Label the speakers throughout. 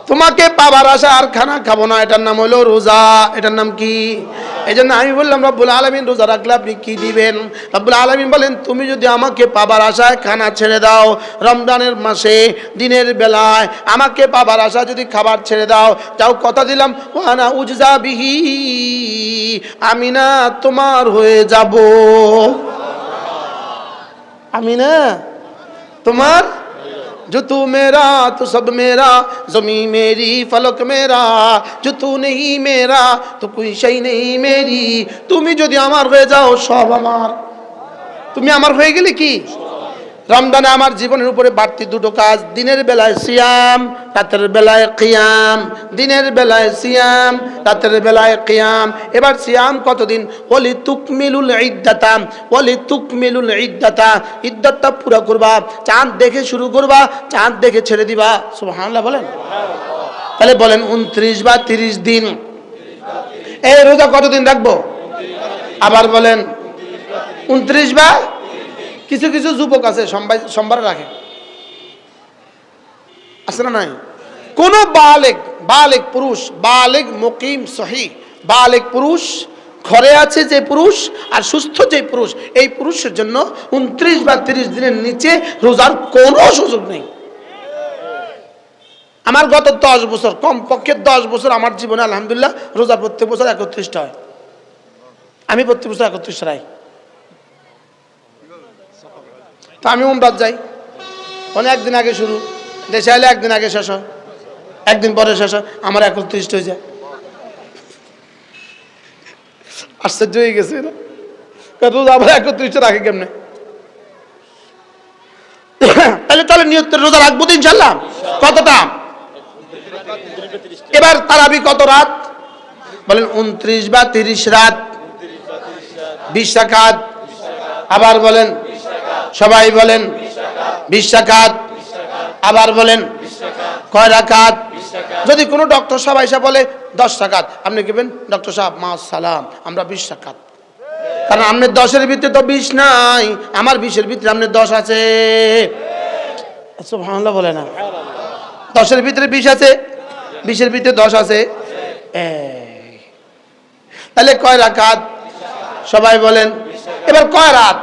Speaker 1: তোমাকে পাবার আশা আর খানা খাবো না, এটার নাম হলো রোজা। এটার নাম কি? এই জন্য আমি বললাম রব্বুল আলামিন রোজা রাখলে আপনি কি দিবেন? রব্বুল আলামিন বলেন তুমি যদি আমাকে পাবার আশায় খানা ছেড়ে দাও, রমজানের মাসে দিনের বেলায় আমাকে পাবার আশা যদি খাবার ছেড়ে দাও, তাও কথা দিলাম ওয়ানা উজজা বিহি, আমি না তোমার হয়ে যাব। আমি না তোমার, जो तू मेरा तो सब मेरा, जमी मेरी फलक मेरा, जो तू नहीं मेरा तो कोई शई नहीं मेरी। তুমি যদি আমার হয়ে যাও সব আমার। তুমি আমার হয়ে গেলে কি? রমজানে আমার জীবনের উপরে বাড়তি দুটো কাজ, দিনের বেলায় সিয়াম, রাতের বেলায় কিয়াম। দিনের বেলায় সিয়াম, রাতের বেলায় কিয়াম। এবার সিয়াম কতদিন? ওয়ালি তুকমিলুল ইদ্দাতা, ওয়ালি তুকমিলুল ইদ্দাতা, ইদ্দাতটা পুরো করবা। চাঁদ দেখে শুরু করবা, চাঁদ দেখে ছেড়ে দিবা। সুবহানাল্লাহ বলেন। তাহলে বলেন 29 বা 30 দিন। এই রোজা কতদিন রাখবো? আবার বলেন 29 বা। কিছু কিছু যুবক আছে সোমবার রাখে, আছে না নাই? কোন বালেগ পুরুষ, বালেগ মুকিম সহি, বালেগ পুরুষ, ঘরে আছে যে পুরুষ আর সুস্থ যে পুরুষ, এই পুরুষের জন্য 29 বা 30 দিনের নিচে রোজার কোনো সুযোগ নেই। আমার গত 10 বছর, কমপক্ষে 10 বছর আমার জীবনে আলহামদুলিল্লাহ রোজা প্রত্যেক বছর 31টা হয়। আমি প্রত্যেক বছর 31টা রাই। তো আমি উমরাত যাই, অনেক একদিন আগে শুরু, দেশে এলে একদিন আগে শেষ হয়, একদিন পরে শেষ হয়, আমার 31 হয়ে যায়। আশ্চর্য হয়ে গেছে না? রোজা আবার 31 রাখে কেমনে? তাহলে চলে নিয়ত রোজা রাখবো তো ইনশাল্লাহ। কতটা? এবার তারাবি কত রাত? বলেন 29 বা 30 রাত, 20 রাকাত। আবার বলেন, সবাই বলেন 20 রাকাত। আবার বলেন কয় রাকাত? যদি কোনো ডক্টর সাহেব এসে বলে 10 রাকাত, আপনি কেবেন ডক্টর সাহেব মা সালাম, আমরা 20 রাকাত। কারণ আপনার 10-এর ভিতরে তো 20 নাই, আমার 20-এর ভিতরে আপনার 10 আছে। সুবহানাল্লাহ বলে না? 10-এর ভিতরে 20 আছে, 20-এর ভিতরে 10 আছে। তাহলে কয় রাকাত? সবাই বলেন। এবার কয় রাত?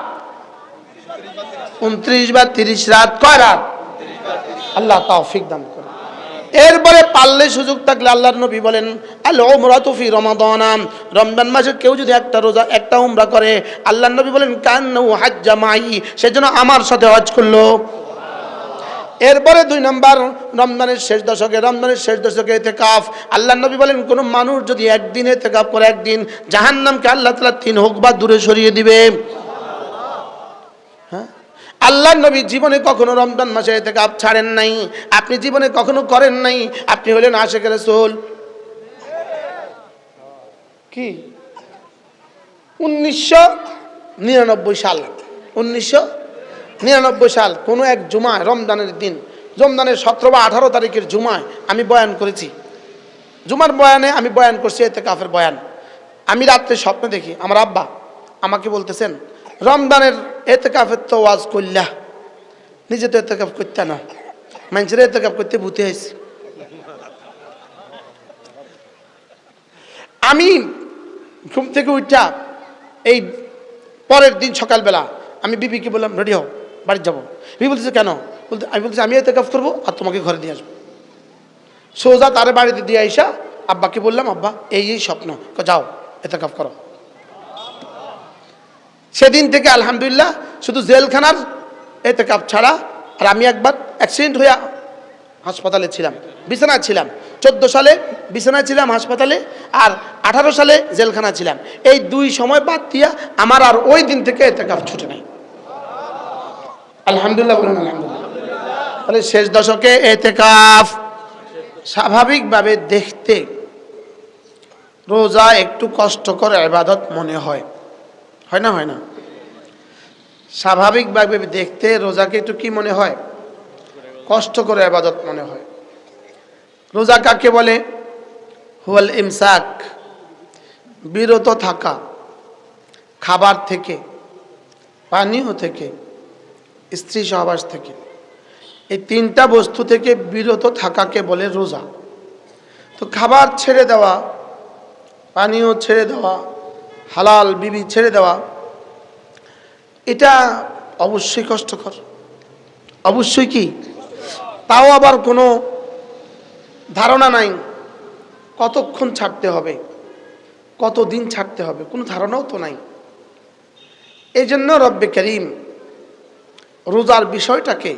Speaker 1: 29 বা 30 রাত। কয় রাত? আল্লাহ তৌফিক দান করুন। এরপরে পারলে সুযোগ থাকলে আল্লাহর নবী বলেন আল উমরাতু ফি রমাদান, রমজান মাসে কেউ যদি একটা রোজা একটা উমরা করে, আল্লাহর নবী বলেন কান্নাহু হাজ্জা মাই, সেজন্য আমার সাথে হজ করলো। এরপরে 2 নম্বর, রমজানের শেষ দশকে ইতিকাফ। আল্লাহর নবী বলেন কোন মানুষ যদি একদিন ইতিকাফ করে, একদিন, জাহান্নামকে আল্লাহ তাআলা 3 হুকবা দূরে সরিয়ে দিবে। হ্যাঁ, আল্লাহর নবী জীবনে কখনো রমজান মাসে ইতিকাফ ছাড়েন নাই, আপনি জীবনে কখনো করেন নাই। আপনি হলেন আশিকে রাসূল। কি 1999 সাল, 1999 সাল কোনো এক জুমায়, রমজানের দিন, রমজানের 17 বা 18 তারিখের জুমায় আমি বয়ান করেছি। জুমার বয়ানে আমি বয়ান করছি ইতিকাফের বয়ান। আমি রাত্রে স্বপ্নে দেখি আমার আব্বা আমাকে বলতেছেন রমজানের ইতিকাফের তো ওয়াজ করলা, নিজে তো ইতিকাফ করতে না, মানুষের ইতিকাফ করতে ভূতে হয়েছে। আমি ঘুম থেকে উঠা এই পরের দিন সকালবেলা আমি বিবিকে বললাম রেডি হও, বাড়ি যাবো। বিবি বলতেছে কেন? বলতে আমি বলতেছি আমি ইতিকাফ করবো আর তোমাকে ঘরে দিয়ে আসবো। সোজা তারে বাড়িতে দিয়ে আইসা আব্বাকে বললাম আব্বা এই স্বপ্ন, যাও ইতিকাফ করো। সেদিন থেকে আলহামদুলিল্লাহ শুধু জেলখানার ইতিকাফ ছাড়া, আর আমি একবার অ্যাক্সিডেন্ট হয়ে হাসপাতালে ছিলাম, বিছানায় ছিলাম। 14 সালে বিছানায় ছিলাম হাসপাতালে, আর 18 সালে জেলখানা ছিলাম। এই 2 সময় বাদ দিয়া আমার আর ওই দিন থেকে ইতিকাফ ছুটে নাই। আলহামদুলিল্লাহ বলেন আলহামদুলিল্লাহ। তাহলে শেষ দশকে ইতিকাফ। স্বাভাবিকভাবে দেখতে রোজা একটু কষ্টকর ইবাদত মনে হয়, হয় না? হয় না? স্বাভাবিকভাবে দেখতে রোজাকে একটু কি মনে হয়? কষ্ট করে ইবাদত মনে হয়। রোজা কাকে বলে? হুয়াল ইমসাক, বিরত থাকা, খাবার থেকে, পানীয় থেকে, স্ত্রী সহবাস থেকে, এই 3টা বস্তু থেকে বিরত থাকাকে বলে রোজা। তো খাবার ছেড়ে দেওয়া, পানীয় ছেড়ে দেওয়া, হালাল বিবি ছেড়ে দেওয়া, এটা অবশ্যই কষ্টকর, অবশ্যই। কি তাও আবার কোনো ধারণা নাই কতক্ষণ ছাড়তে হবে, কতদিন ছাড়তে হবে, কোনো ধারণাও তো নাই। এই জন্য রব্বে করিম রোজার বিষয়টাকে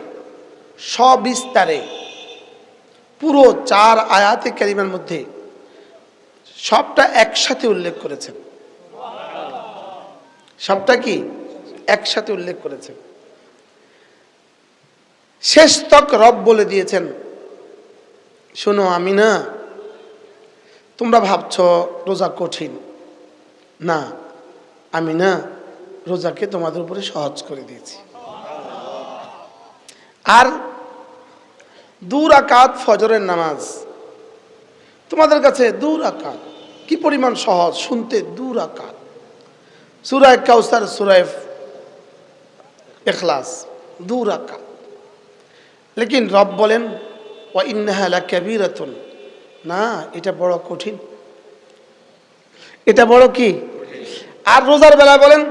Speaker 1: সবিস্তারে পুরো 4 আয়াতে কারিমার মধ্যে সবটা একসাথে উল্লেখ করেছেন। সবটা কি একসাথে উল্লেখ করেছেন। শেষ তক রব বলে দিয়েছেন, শোনো আমি না, তোমরা ভাবছো রোজা কঠিন, না আমি না রোজাকে তোমাদের উপরে সহজ করে দিয়েছি। আর 2 রাকাত ফজরের নামাজ তোমাদের কাছে 2 রাকাত কি পরিমাণ সহজ শুনতে। 2 রাকাত, সূরা কাউসার, সূরা ইখলাস, 2 রাকাত। লেকিন রব বলেন ওয়া ইন্নাহা লাকাবীরাতুন, না এটা বড় কঠিন, এটা বড় কি। আর রোজার বেলায় বলেন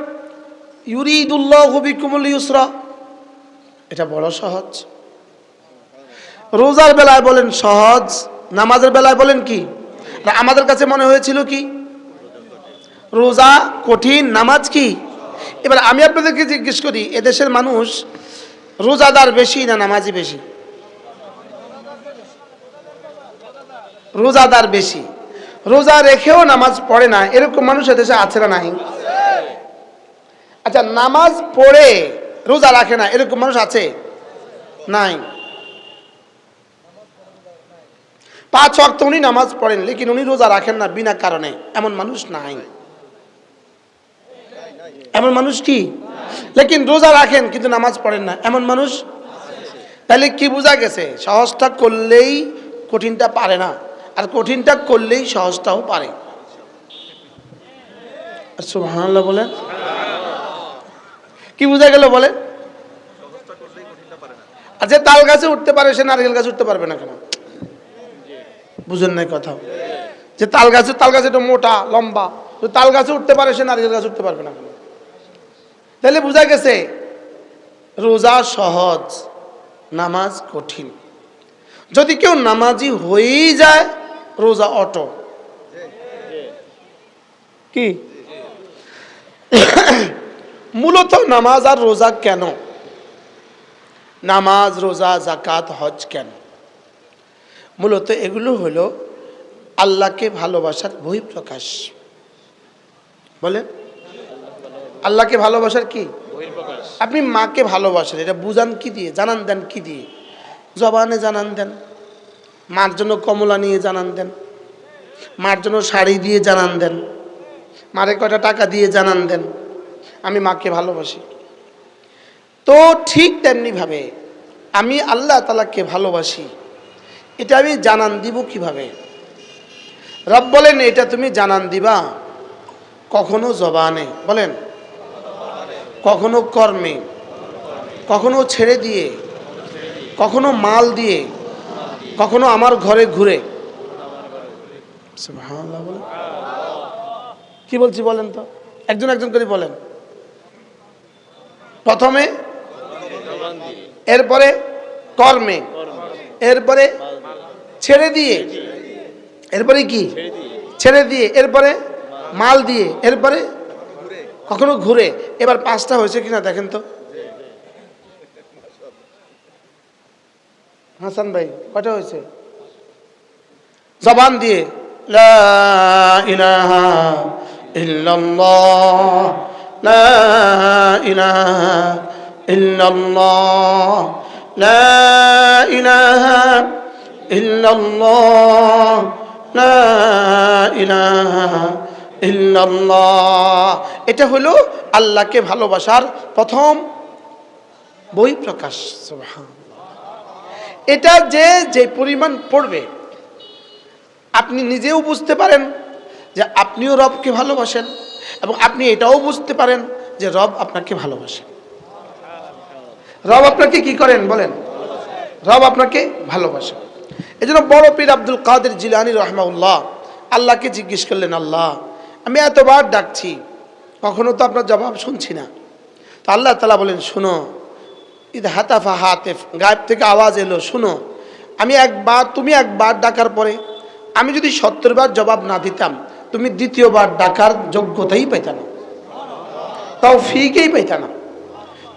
Speaker 1: ইউরিদুল্লাহু বিকুমুল ইউসরা, এটা বড় সহজ। রোজার বেলায় বলেন সহজ, নামাজের বেলায় বলেন কি। আমাদের কাছে মনে হয়েছিল কি রোজা কঠিন, নামাজ কি। এবার আমি আপনাদেরকে জিজ্ঞেস করি, এদেশের মানুষ রোজাদার বেশি না নামাজি বেশি? রোজাদার বেশি। রোজা রেখেও নামাজ পড়ে না এরকম মানুষ এদেশে আছে না নাই? আচ্ছা, নামাজ পড়ে রোজা রাখে না এরকম মানুষ আছে নাই? 5 ওয়াক্ত উনি নামাজ পড়েন লেকিন উনি রোজা রাখেন না বিনা কারণে, এমন মানুষ নাই। এমন মানুষ কি? লেকিন রোজা রাখেন কিন্তু নামাজ পড়েন না, এমন মানুষ। তাহলে কি বোঝা গেছে? সহজটা করলেই কঠিনটা পারে না, আর কঠিনটা করলেই সহজটাও পারে। সুবহানাল্লাহ বলেন। কি বোঝা গেল বলেন? আর যে তাল গাছে উঠতে পারে সে নারকেল গাছে উঠতে পারবে না কেন? বুঝেন নাই কথা? যে তাল গাছে একটু মোটা লম্বা, তাল গাছে উঠতে পারে সে নারকেল গাছে উঠতে পারবে না কেন? তাহলে বোঝা গেছে রোজা সহজ, নামাজ কঠিন। যদি কেউ নামাজি হয়েই যায় রোজা অটো। কি মূলত নামাজ আর রোজা কেন? নামাজ, রোজা, যাকাত, হজ কেন? মূলত এগুলো হলো আল্লাহকে ভালোবাসার বহিঃপ্রকাশ। বলেন, আল্লাহকে ভালোবাসার কি বহিঃপ্রকাশ। আপনি মাকে ভালোবাসেন, এটা বুঝান কি দিয়ে, জানান দেন কি দিয়ে? জবানে জানান দেন, মার জন্য কমলা নিয়ে জানান দেন, মার জন্য শাড়ি দিয়ে জানান দেন, মারে কয়টা টাকা দিয়ে জানান দেন আমি মাকে ভালোবাসি। তো ঠিক তেমনি ভাবে আমি আল্লাহ তাআলাকে ভালোবাসি, এটা আমি জানান দিব কিভাবে? রব বলেন এটা তুমি জানান দিবা কখনো জবানে, বলেন কখনো কর্মে, কখনো ছেড়ে দিয়ে, কখনো মাল দিয়ে, কখনো আমার ঘরে ঘুরে। সুবহানাল্লাহ বলেন। কি বলছি বলেন তো, একজন একজন করে বলেন। প্রথমে, এরপরে কর্মে, এরপরে ছেড়ে দিয়ে, এরপরে কি ছেড়ে দিয়ে, এরপরে মাল দিয়ে, এরপরে কখনো ঘুরে। এবার 5টা হয়েছে কিনা দেখেন তো। হাসান ভাই কয়টা হয়েছে? জবান দিয়ে লা ইলাহা ইল্লাল্লাহ, লা ইলাহা ইল্লাল্লাহ, লা ইলাহা ইল্লাল্লাহ, লা ইলাহা ইল্লাল্লাহ। এটা হলো আল্লাহকে ভালোবাসার প্রথম বহিঃপ্রকাশ। সুবহানাল্লাহ। এটা যে পরিমাণ পড়বে আপনি নিজেও বুঝতে পারেন যে আপনিও রবকে ভালোবাসেন, এবং আপনি এটাও বুঝতে পারেন যে রব আপনাকে ভালোবাসেন। রব আপনাকে কি করেন বলেন? রব আপনাকে ভালোবাসেন। এই জন্য বড় পীর আব্দুল কাদের জিলানী রাহিমাহুল্লাহ আল্লাহকে জিজ্ঞেস করলেন, আল্লাহ আমি এতবার ডাকছি, কখনো তো আপনার জবাব শুনছি না। তো আল্লাহ তাআলা বলেন, শুনো, ইদ হাতাফা হাতেফ, গায়েব থেকে আওয়াজ এলো, শুনো, তুমি একবার ডাকার পরে আমি যদি 70 বার জবাব না দিতাম, তুমি দ্বিতীয়বার ডাকার যোগ্যতাই পাইতা না, তৌফিকই পাইতা না।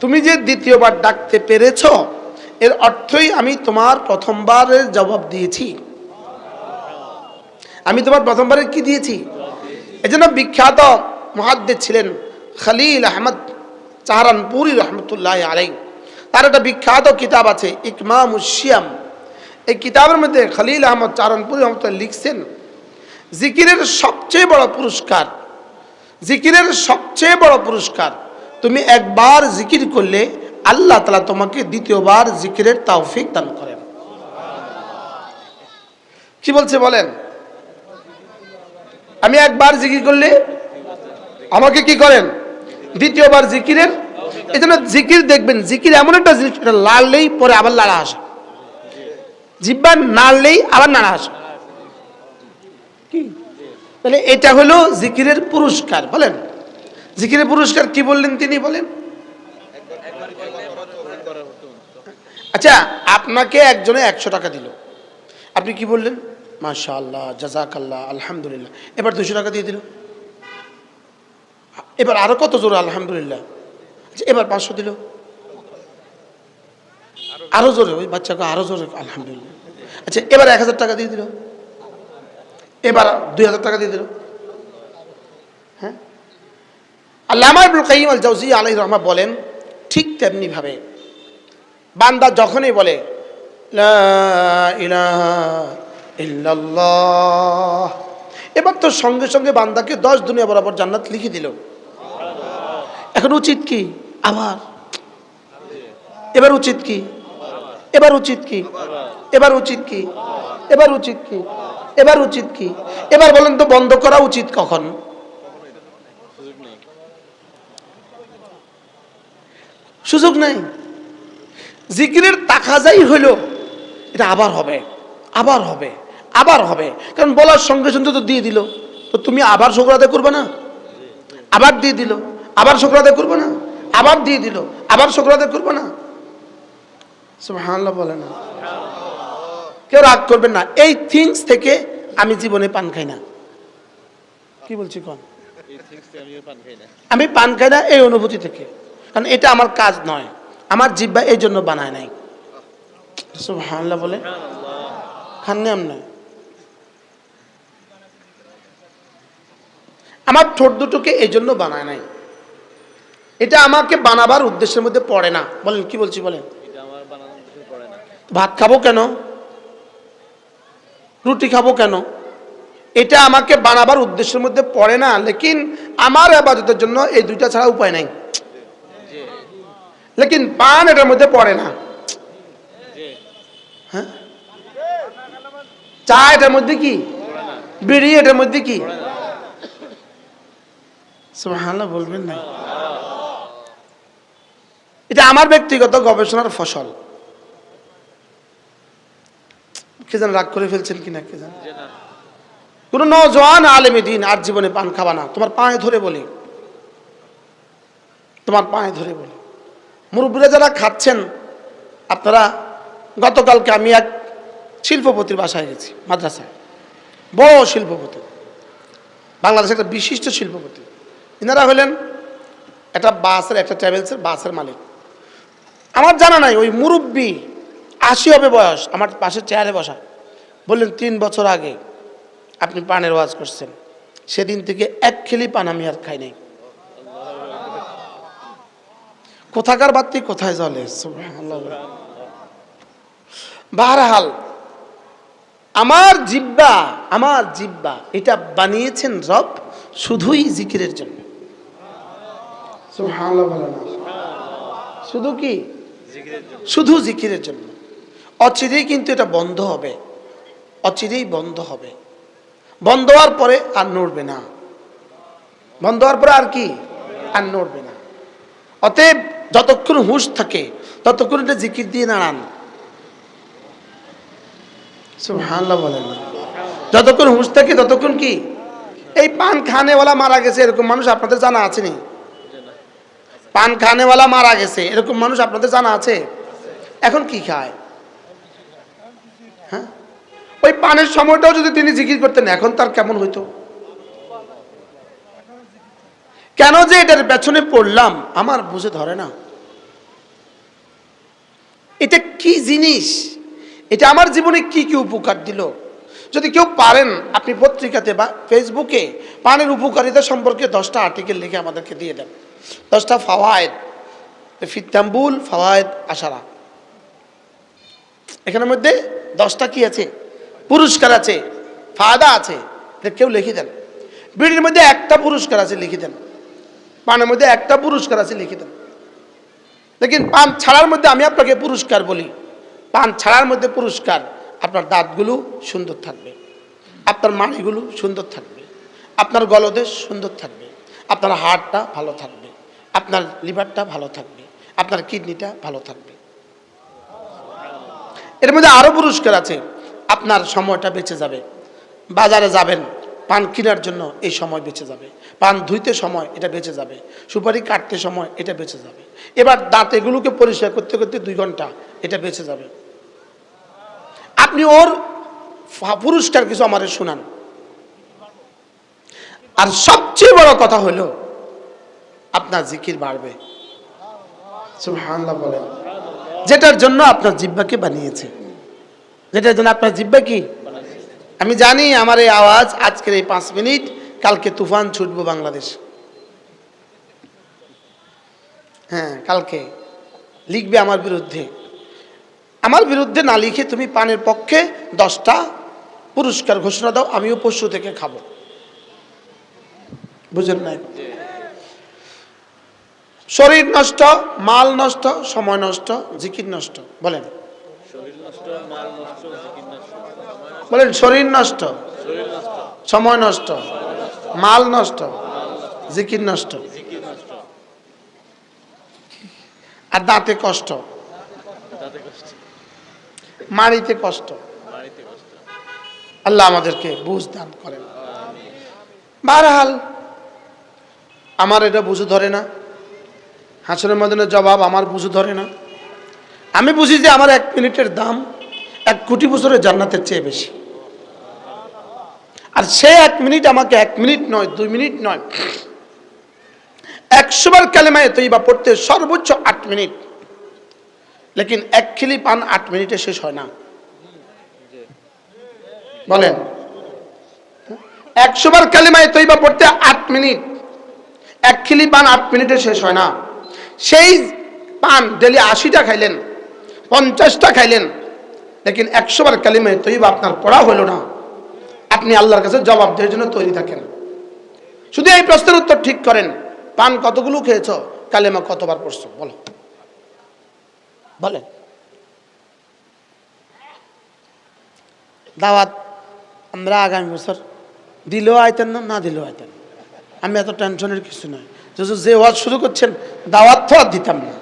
Speaker 1: তুমি যে দ্বিতীয়বার ডাকতে পেরেছ, এর অর্থই আমি তোমার প্রথমবারের জবাব দিয়েছি। আমি তোমার প্রথমবারের কি দিয়েছি? এজন্য বিখ্যাত মুহাদ্দিস ছিলেন খলিল আহমদ চাহারানপুরি রহমতুল্লাহ আলাইহি, তার একটা বিখ্যাত কিতাব আছে ইকমামুশ শিয়াম। এই কিতাবের মধ্যে খলিল আহমদ চাহারানপুরি রহমতুল্লাহ লিখছেন, জিকিরের সবচেয়ে বড় পুরস্কার, জিকিরের সবচেয়ে বড় পুরস্কার, তুমি একবার জিকির করলে আল্লাহ তাআলা তোমাকে দ্বিতীয়বার জিকিরের তৌফিক দান করেন। কি বলছে বলেন? আমি একবার জিকির করলে আমাকে কি করেন? দ্বিতীয়বার জিকিরের। এই জন্য জিকির দেখবেন, জিকির এমন একটা জিনিস, লাড়লেই পরে আবার লাড়া আসে, জিহ্বা নাড়লেই আবার নাড়া আসে। কি তাহলে এটা হলো জিকিরের পুরস্কার। বলেন জিকিরের পুরস্কার কি বললেন তিনি? বলেন। আচ্ছা, আপনাকে একজনে 100 টাকা দিল, আপনি কি বললেন? মাশাআল্লাহ, জাযাকাল্লাহ, আলহামদুলিল্লাহ। এবার 200 টাকা দিয়ে দিল, এবার আরো কত জোরে আলহামদুলিল্লাহ। আচ্ছা, এবার 500 দিল, আরো জোরে, ওই বাচ্চাকে আরো জোরে আলহামদুলিল্লাহ। আচ্ছা, এবার 1000 টাকা দিয়ে দিল, এবার 2000 টাকা দিয়ে দিল। হ্যাঁ, আল্লামা ইবনুল কাইয়িম আল জাওজিয়্যা আলাইহির রাহমাহ বলেন, ঠিক তেমনি ভাবে বান্দা যখনই বলে লা ইলাহা ইল্লাল্লাহ, এবার তো সঙ্গে সঙ্গে বান্দাকে 10 দুনিয়া বরাবর জান্নাত লিখে দিল। এখন উচিত কি? আবার এবার উচিত কি? এবার উচিত কি? এবার উচিত কি? এবার উচিত কি? এবার উচিত কি? এবার বলেন তো বন্ধ করা উচিত কখন? সুযোগ নাই। জিকিরের তাকাজাই হলো এটা আবার হবে, আবার হবে, আবার হবে। কারণ বলার সঙ্গে সঙ্গে তো দিয়ে দিল, তো তুমি আবার শুকর আদায় করবে না? আবার দিয়ে দিল, আবার শুকর আদায় করবে না? আবার দিয়ে দিল, আবার শুকর আদায় করবে না? সুবহানাল্লাহ বলে না? কেউ রাগ করবেন না। এই থিংস থেকে আমি জীবনে পান খাই না। কি বলছি কোন? আমি পান খাই না এই অনুভূতি থেকে, কারণ এটা আমার কাজ নয়, আমার জিহ্বা এই জন্য বানায় নাই। সুবহানাল্লাহ বলে খাননি আমনে। আমার ঠোঁট দুটোকে এই জন্য বানায় নাই, এটা আমাকে বানাবার উদ্দেশ্যের মধ্যে পড়ে না। বলেন কি বলছি? বলেন। ভাত খাবো কেন? রুটি খাবো কেন? এটা আমাকে বানাবার উদ্দেশ্যের মধ্যে পড়ে না। লেকিন আমার ইবাদতের জন্য এই দুইটা ছাড়া উপায় নাই। লেকিন পান এটার মধ্যে পড়ে না। হ্যাঁ, চা এটার মধ্যে কি? বিড়ি এটার মধ্যে কি? সুবহানাল্লাহ বলবেন না? এটা আমার ব্যক্তিগত গবেষণার ফসল। কে যেন রাগ করে ফেলছেন কিনা কে জানে। কোন নওজোয়ান আলেমে দ্বীন আর জীবনে পান খাবা না। তোমার পায়ে ধরে বলি, তোমার পায়ে ধরে বলি, মুরব্বীরা যারা খাচ্ছেন, আপনারা, গতকালকে আমি এক শিল্পপতির বাসায় গেছি, মাদ্রাসায়, বড় শিল্পপতি, বাংলাদেশের একটা বিশিষ্ট শিল্পপতি। ইনারা হলেন একটা বাসের, একটা ট্রাভেলসের বাসের মালিক। আমার জানা নাই ওই মুরব্বী 80 হবে বয়স, আমার পাশে চেয়ারে বসা, বললেন 3 বছর আগে আপনি পানের ওয়াজ করছেন, সেদিন থেকে এক খিলি পান আমি আর খাই নাই। কোথাকার বাতি কোথায় জ্বলে। সুবহানাল্লাহ। বারহাল আমার জিহ্বা এটা বানিয়েছেন রব শুধুই জিকিরের জন্য। সুবহানাল্লাহ বলেন। শুধু কি? শুধু জিকিরের জন্য। অচিরেই কিন্তু এটা বন্ধ হবে, অচিরেই বন্ধ হবে। বন্ধ হওয়ার পরে আর নড়বে না, বন্ধ হওয়ার পরে আর কি? আর নড়বে না। অতএব যতক্ষণ হুঁশ থাকে ততক্ষণ এটা জিকির দিয়ে নাড়ান। সুবহানাল্লাহ বলেন। যতক্ষণ হুঁশ থাকে ততক্ষণ কি এই পান খানেওয়ালা মারা গেছে এরকম মানুষ আপনাদের জানা আছে নি? পান খানেওয়ালা মারা গেছে এরকম মানুষ আপনাদের জানা আছে? এখন কি খায়? হ্যাঁ, ওই পানের সময়টাও যদি তিনি জিকির করতেন এখন তার কেমন হইতো? কেন যে এটার পেছনে পড়লাম আমার বুঝে ধরে না। এটা কি জিনিস, এটা আমার জীবনে কি কি উপকার দিল। যদি কেউ পারেন আপনি পত্রিকাতে বা ফেসবুকে পানের উপকারিতা সম্পর্কে 10টা আর্টিকেল লিখে আমাদেরকে দিয়ে দেন। 10টা ফাওয়ায়েদ, ফিত্তাম্বুল ফাওয়ায়েদ আশারা, এখানের মধ্যে 10টা কি আছে? পুরস্কার আছে, ফায়দা আছে, এটা কেউ লিখে দেন। বিড়ির মধ্যে একটা পুরস্কার আছে লিখে দেন, পানের মধ্যে একটা পুরস্কার আছে লিখে দেন। লেকিন পান ছাড়ার মধ্যে আমি আপনাকে পুরস্কার বলি, পান ছাড়ার মধ্যে পুরস্কার, আপনার দাঁতগুলো সুন্দর থাকবে, আপনার মাড়িগুলো সুন্দর থাকবে, আপনার গলদেশ সুন্দর থাকবে, আপনার হার্টটা ভালো থাকবে, আপনার লিভারটা ভালো থাকবে, আপনার কিডনিটা ভালো থাকবে। এর মধ্যে আরো পুরস্কার আছে, আপনার সময়টা বেঁচে যাবে। বাজারে যাবেন পান কেনার জন্য, এই সময় বেঁচে যাবে। পান ধুইতে সময়, এটা বেঁচে যাবে। সুপারি কাটতে সময়, এটা বেঁচে যাবে। এবার দাঁত এগুলোকে পরিষ্কার করতে করতে 2 ঘন্টা, এটা বেঁচে যাবে। আপনি ওর পুরস্কার কিছু আমারে শুনান। আর সবচেয়ে বড় কথা হলো আপনার জিকির বাড়বে। সুবহানাল্লাহ বলেন। যেটার জন্য আপনার জিহ্বাকে বানিয়েছে, যেটার জন্য আপনার জিহ্বা কি, আমি জানি আমার এই আওয়াজ আজকের এই 5 মিনিট কালকে তুফান ছুটবো বাংলাদেশ। হ্যাঁ, কালকে লিখবে আমার বিরুদ্ধে। আমার বিরুদ্ধে না লিখে তুমি পানের পক্ষে 10টা পুরস্কার ঘোষণা দাও, আমিও পরশু থেকে খাবো। বুঝেন নাই? শরীর নষ্ট, মাল নষ্ট, সময় নষ্ট, জিকির নষ্ট। বলেন বলেন, শরীর নষ্ট, সময় নষ্ট, মাল নষ্ট, জিকির নষ্ট, আর দাঁতে কষ্ট, মাড়িতে কষ্ট। আল্লাহ আমাদেরকে বুঝ দান করেন। বারহাল আমার এটা বুঝে ধরে না, হাসরের ময়দানের জবাব আমার বুঝে ধরে না। আমি বুঝি যে আমার 1 মিনিটের দাম 1 কোটি বছরের জান্নাতের চেয়ে বেশি। আর সে 1 মিনিট আমাকে 1 মিনিট নয়, 2 মিনিট নয়, 100 বার কালেমায়ে তৈবা পড়তে সর্বোচ্চ 8 মিনিট। লেকিন 1 খিলি পান 8 মিনিটে শেষ হয় না। বলেন, 100 বার কালেমায়ে তৈবা পড়তে 8 মিনিট, 1 খিলি পান 8 মিনিটে শেষ হয় না। সেই পান ডেলি 80টা খাইলেন, 50টা খাইলেন, লেকিন 100 বার কালেমায়ে তৈবা আপনার পড়া হলো না। আপনি আল্লাহর কাছে জবাব দেওয়ার জন্য তৈরি থাকেন। শুধু এই প্রশ্নের উত্তর ঠিক করেন, পান কতগুলো খেয়েছো, কালেমা কতবার পড়ছো, বলো বলেন। দাওয়াত আমরা আগামী বছর দিলেও আইতেন না, না দিলেও আইতেন, আমি এত টেনশনের কিছু নয়। যে ওয়াজ শুরু করছেন দাওয়াত তো আর দিতাম না।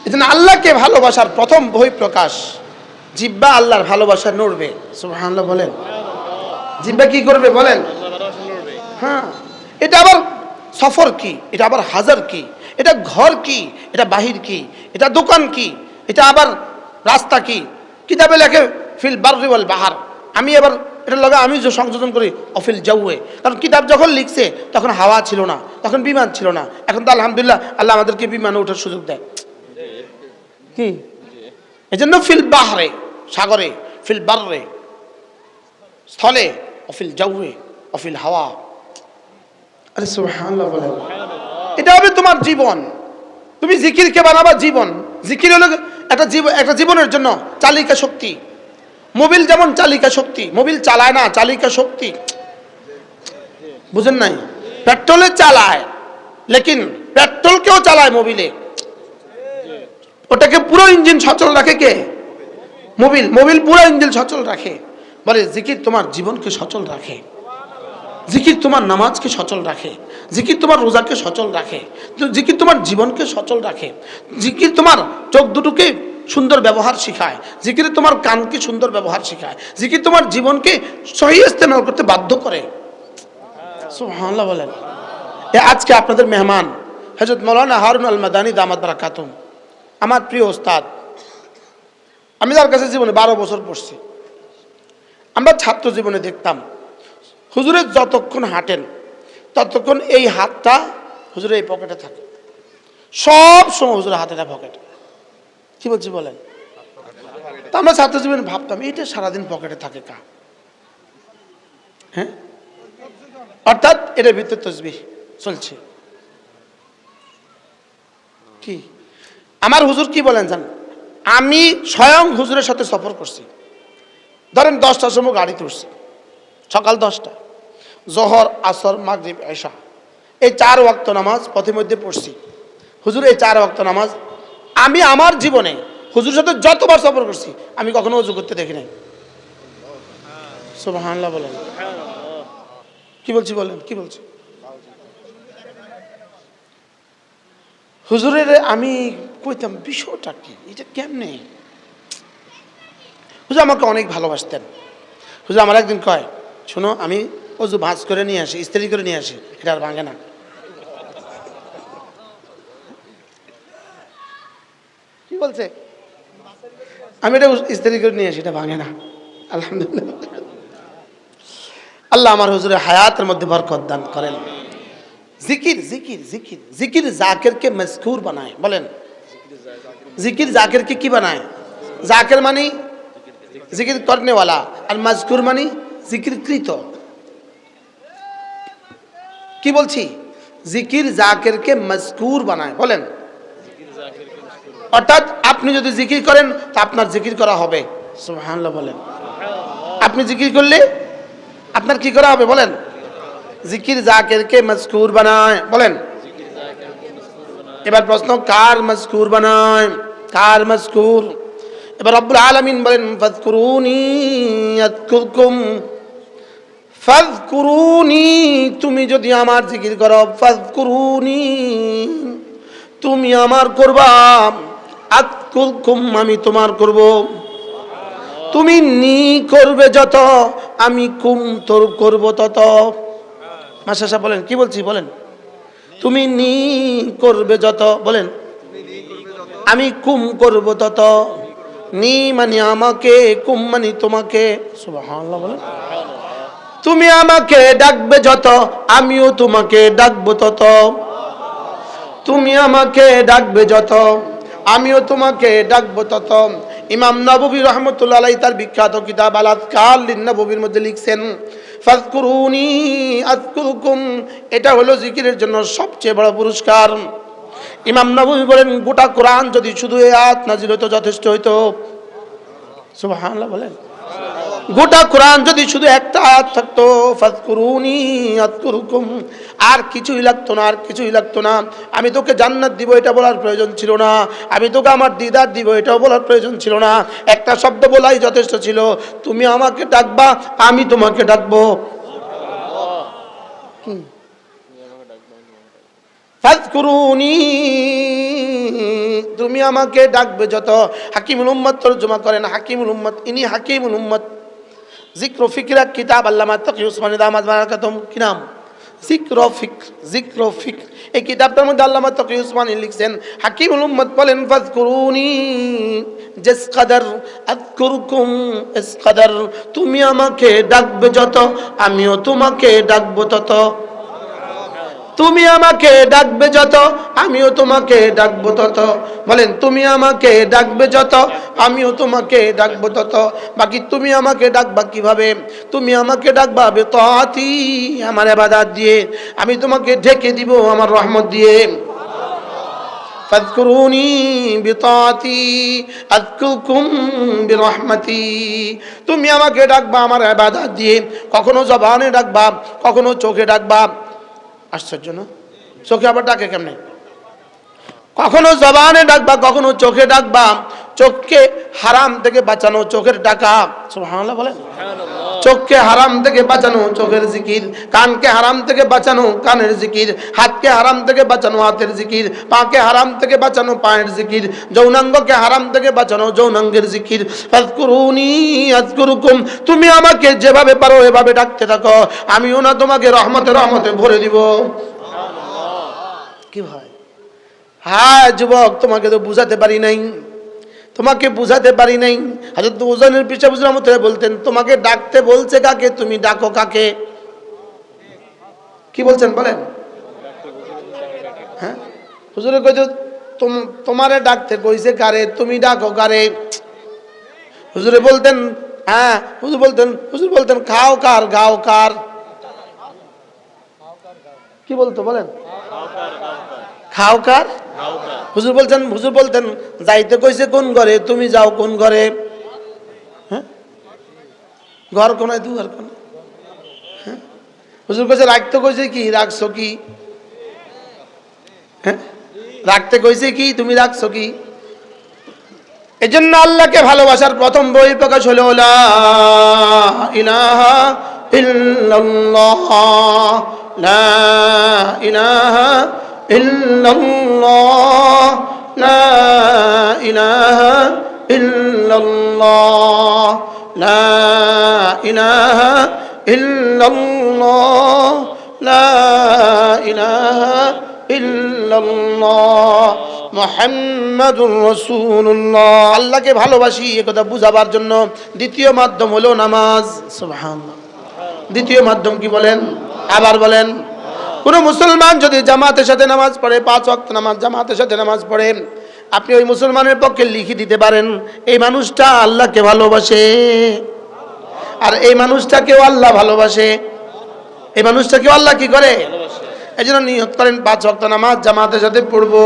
Speaker 1: এই জন্য আল্লাহকে ভালোবাসার প্রথম বহিঃপ্রকাশ জিহ্বা আল্লাহর ভালোবাসা নড়বে। সুবহানাল্লাহ বলেন। জিহ্বা কি করবে বলেন? হ্যাঁ, এটা আবার সফর কি, এটা আবার হাজার কি, এটা ঘর কি, এটা বাহির কি, এটা দোকান কি, এটা আবার রাস্তা কি। কিতাবে লেখে ফিল বাররি ওয়াল বাহার, আমি এবার এটা লগা আমি যে সংযোজন করি অফিল জাউয়ে। কারণ কিতাব যখন লিখছে তখন হাওয়া ছিল না, তখন বিমান ছিল না। এখন তো আলহামদুলিল্লাহ আল্লাহ আমাদেরকে বিমানে ওঠার সুযোগ দেয়। কি এই জন্য ফিল বাহরে সাগরে, ফিল বাররে স্থলে, অফিল জাউয়ে, অফিল হাওয়া। আরে সুবহানাল্লাহ বলেন। এটা হবে তোমার জীবন। তুমি জিকিরকে বানাবা জীবন। জিকির হলো একটা জীবনের জন্য চালিকা শক্তি। মোবিল যেমন চালিকা শক্তি, মোবিল চালায় না, চালিকা শক্তি। বুঝেন নাই? পেট্রোলে চালায়, লেকিন পেট্রোলকেও চালায় মোবিলে। ওটাকে পুরো ইঞ্জিন সচল রাখে কে? মোবিল। মোবিল পুরো ইঞ্জিন সচল রাখে। বলে জিকির তোমার জীবনকে সচল রাখে, জিকির তোমার নামাজকে সচল রাখে, জিকির তোমার রোজাকে সচল রাখে, জিকির তোমার জীবনকে সচল রাখে, জিকির তোমার চোখ দুটোকে সুন্দর ব্যবহার শেখায়, জিকির তোমার কানকে সুন্দর ব্যবহার শেখায়, জিকির তোমার জীবনকে সহি ইস্তেমাল করতে বাধ্য করে। সুবহানাল্লাহ বলেন। আজকে আপনাদের মেহমান হযরত মাওলানা হারুন আল মাদানী দামাত বারাকাতুম, আমার প্রিয় ওস্তাদ। আমি তার কাছে জীবনে 12 বছর পড়ছি। আমরা ছাত্র জীবনে দেখতাম হুজুরের যতক্ষণ হাঁটেন ততক্ষণ এই হাতটা হুজুরের এই পকেটে থাকে, সব সময় হুজুরের হাতেটা পকেটে। কি বলছি বলেন? তা আমরা ছাত্র জীবনে ভাবতাম এটা সারাদিন পকেটে থাকে কা? হ্যাঁ, অর্থাৎ এটার ভিতরে তসবিহ চলছে। কি আমার হুজুর কি বলেন জান? আমি স্বয়ং হুজুরের সাথে সফর করছি। ধরেন 10টার সময় গাড়িতে উঠছি, সকাল 10টা, জোহর, আসর, মাগরিব, এশা, এই 4 ওয়াক্ত নামাজ পথে মধ্যে পড়ছি। হুজুর এই 4 ওয়াক্ত নামাজ আমি আমার জীবনে হুজুরের সাথে যতবার সফর করছি আমি কখনো ওযু করতে দেখি নাই। সুবহানাল্লাহ বলেন। কি বলছি বলেন? কি বলছি? হুজুরের আমি কইতাম বিষয়টা কি, এটা কেমনে? হুজুর আমাকে অনেক ভালোবাসতেন। হুজুর আমার একদিন কয়, শোনো আমি ওযু ভাঁজ করে নিয়ে আসি, ইস্ত্রি করে নিয়ে আসি, এটা আর ভাঙে না। কি বলছে? আমি এটা ইস্ত্রি করে নিয়ে আসি, এটা ভাঙে না। আলহামদুলিল্লাহ। আল্লাহ আমার হুজুরের হায়াতের মধ্যে বরকত দান করেন। জিকির জিকির জিকির জিকির জাকিরকে মজকুর বানায়। বলেন, জিকির জাকিরকে কি বানায়? জাকির মানে জিকির করনে वाला, আর মজকুর মানে জিকির কৃত। কি বলছি? জিকির জাকিরকে মজকুর বানায়। বলেন, অর্থাৎ আপনি যদি জিকির করেন তা আপনার জিকির করা হবে। সুবহানাল্লাহ বলেন। আপনি জিকির করলে আপনার কি করা হবে? বলেন, জিকির জাকিরকে মজকুর বানায়। বলেন, এবার প্রশ্ন, কার মজকুর বানায়? কার মজকুর? এবার রব্বুল আলামিন বলেন, ফাযকুরুনি আযকুরকুম। ফাযকুরুনি, তুমি যদি আমার জিকির করো, ফাযকুরুনি, তুমি আমার করবা, আযকুরকুম, আমি তোমার করব। তুমি নি করবে যত, আমি কুম তোর করব তত। মাশাআল্লাহ বলেন। কি বলছি বলেন? তুমি নি করবে যত, বলেন, আমি কুম করব তত। নি মানে আমাকে, কুম মানে তোমাকে। সুবহানাল্লাহ বলেন। তুমি আমাকে ডাকবে যত, আমিও তোমাকে ডাকবো তত। তুমি আমাকে ডাকবে যত, আমিও তোমাকে ডাকবো তত। ইমাম নববী রাহমাতুল্লাহ আলাইহি তার বিখ্যাত কিতাব আল আযকার লিন নববীর মধ্যে লিখছেন, ফাযকুরুনি আযকুরকুম, এটা হলো জিকিরের জন্য সবচেয়ে বড় পুরস্কার। ইমাম নববী বলেন, গোটা কোরআন যদি শুধু এই আয়াত নাযিল হতো যথেষ্ট হইতো। সুবহানাল্লাহ বলেন। গোটা কোরআন যদি শুধু একটা আয়াত থাকতো, ফাযকুরুনি আযকুরকুম, আর কিছুই লাগতো না, আর কিছুই লাগতো না। আমি তোকে জান্নাত দিব এটা বলার প্রয়োজন ছিল না, আমি তোকে আমার দিদার দিব এটাও বলার প্রয়োজন ছিল না। একটা শব্দ বলাই যথেষ্ট ছিল, তুমি আমাকে ডাকবা, আমি তোমাকে ডাকবো। ফাযকুরুনি, তুমি আমাকে ডাকবে যত। হাকিমুল উম্মত তরজমা করেন, হাকিমুল উম্মত, ইনি হাকিমুল উম্মত। জিক্র ফিকর কিতাব আল্লামা তাকি উসমানী দামাত বারাকাতুম, কি নাম? জিক্র ফিকর। জিক্র ফিকর, এই কিতাবটার মধ্যে আল্লামা তাকি উসমানী লিখছেন, হাকিমুল উম্মত বলেন, ফাযকুরুনি জিস কদর আযকুরকুম ইস কদর, তুমি আমাকে ডাকবে যত, আমিও তোমাকে ডাকবো তত। তুমি আমাকে ডাকবে যত, আমিও তোমাকে ডাকবো তত। বলেন, তুমি আমাকে ডাকবে যত, আমিও তোমাকে ডাকবো তত। বাকি তুমি আমাকে ডাকবা কিভাবে? তুমি আমাকে ডাকবা বিতাআতি, আমার ইবাদত দিয়ে। আমি তোমাকে ঢেকে দিব আমার রহমত দিয়ে। ফাযকুরুনি বিতাআতি আযকুরকুম বিরহমাতি, তুমি আমাকে ডাকবা আমার ইবাদত দিয়ে। কখনো জবানে ডাকবা, কখনো চোখে ডাকবা। আশ্চর্য না? চোখে আবার ডাকে কেমনে? কখনো জবানে ডাকবা, কখনো চোখে ডাকবা। চোখকে হারাম থেকে বাঁচানো চোখের টাকা, সুবহানাল্লাহ বলেন। চোখকে হারাম থেকে বাঁচানো চোখের জিকির, কানকে হারাম থেকে বাঁচানো কানের জিকির, হাতকে হারাম থেকে বাঁচানো হাতের জিকির, পাকে হারাম থেকে বাঁচানো পায়ের জিকির, যৌনাঙ্গকে হারাম থেকে বাঁচানো যৌনাঙ্গের জিকির। ফাযকুরুনি আযকুরুকুম, তুমি আমাকে যেভাবে পারো এভাবে ডাকতে থাকো, আমিও না তোমাকে রহমতে রহমতে ভরে দিব। কি ভাই? হ্যাঁ যুবক, তোমাকে তো বুঝাতে পারি নাই, তোমাকে বুঝাতে পারি নাই। হযরত উজানের পিতা হুজুর রাহমাতুল্লাহ বলতেন, তোমাকে ডাকতে বলছে কাকে, তুমি ডাকো কাকে? কি বলছেন বলেন? হ্যাঁ হুজুরে কইতো তোমারে ডাকতে কইছে কারে, তুমি ডাকো কারে? হুজুরে বলতেন, হ্যাঁ হুজুর বলতেন খাও কার গাও কার। কি বলতো বলেন? খাও কার। হুজুর বলতেন যাইতে কইছে কোন ঘরে, তুমি যাও কোন ঘরে? হ্যাঁ ঘর কোনায় দুয়ার কোনায়। হ্যাঁ হুজুর কইছে রাখতে কইছে কি, রাখছো কি? হ্যাঁ রাখতে কইছে কি, তুমি রাখছো কি? এজন্য আল্লাহকে ভালোবাসার প্রথম বই প্রকাশ হলো লা ইলাহা ইল্লাল্লাহ, লা ইলাহা ইল্লাল্লাহ, লা ইলাহা ইল্লাল্লাহ, লা ইলাহা ইল্লাল্লাহ, লা ইলাহা ইল্লাল্লাহ মুহাম্মাদুর রাসূলুল্লাহ। আল্লাহকে ভালোবাসি এ কথা বুঝাবার জন্য দ্বিতীয় মাধ্যম হলো নামাজ। সুবহানাল্লাহ। দ্বিতীয় মাধ্যম কি বলেন? আবার বলেন। কোন মুসলমান যদি জামাতের সাথে নামাজ পড়ে, 5 ওয়াক্ত নামাজ জামাতের সাথে নামাজ পড়ে, আপনি ওই মুসলমানের পক্ষে লিখে দিতে পারেন এই মানুষটা আল্লাহকে ভালোবাসে, আর এই মানুষটাকেও আল্লাহ ভালোবাসে। এই মানুষটাকেও আল্লাহ কি করে? এই জন্য নিয়ত করেন 5 ওয়াক্ত নামাজ জামাতের সাথে পড়বো।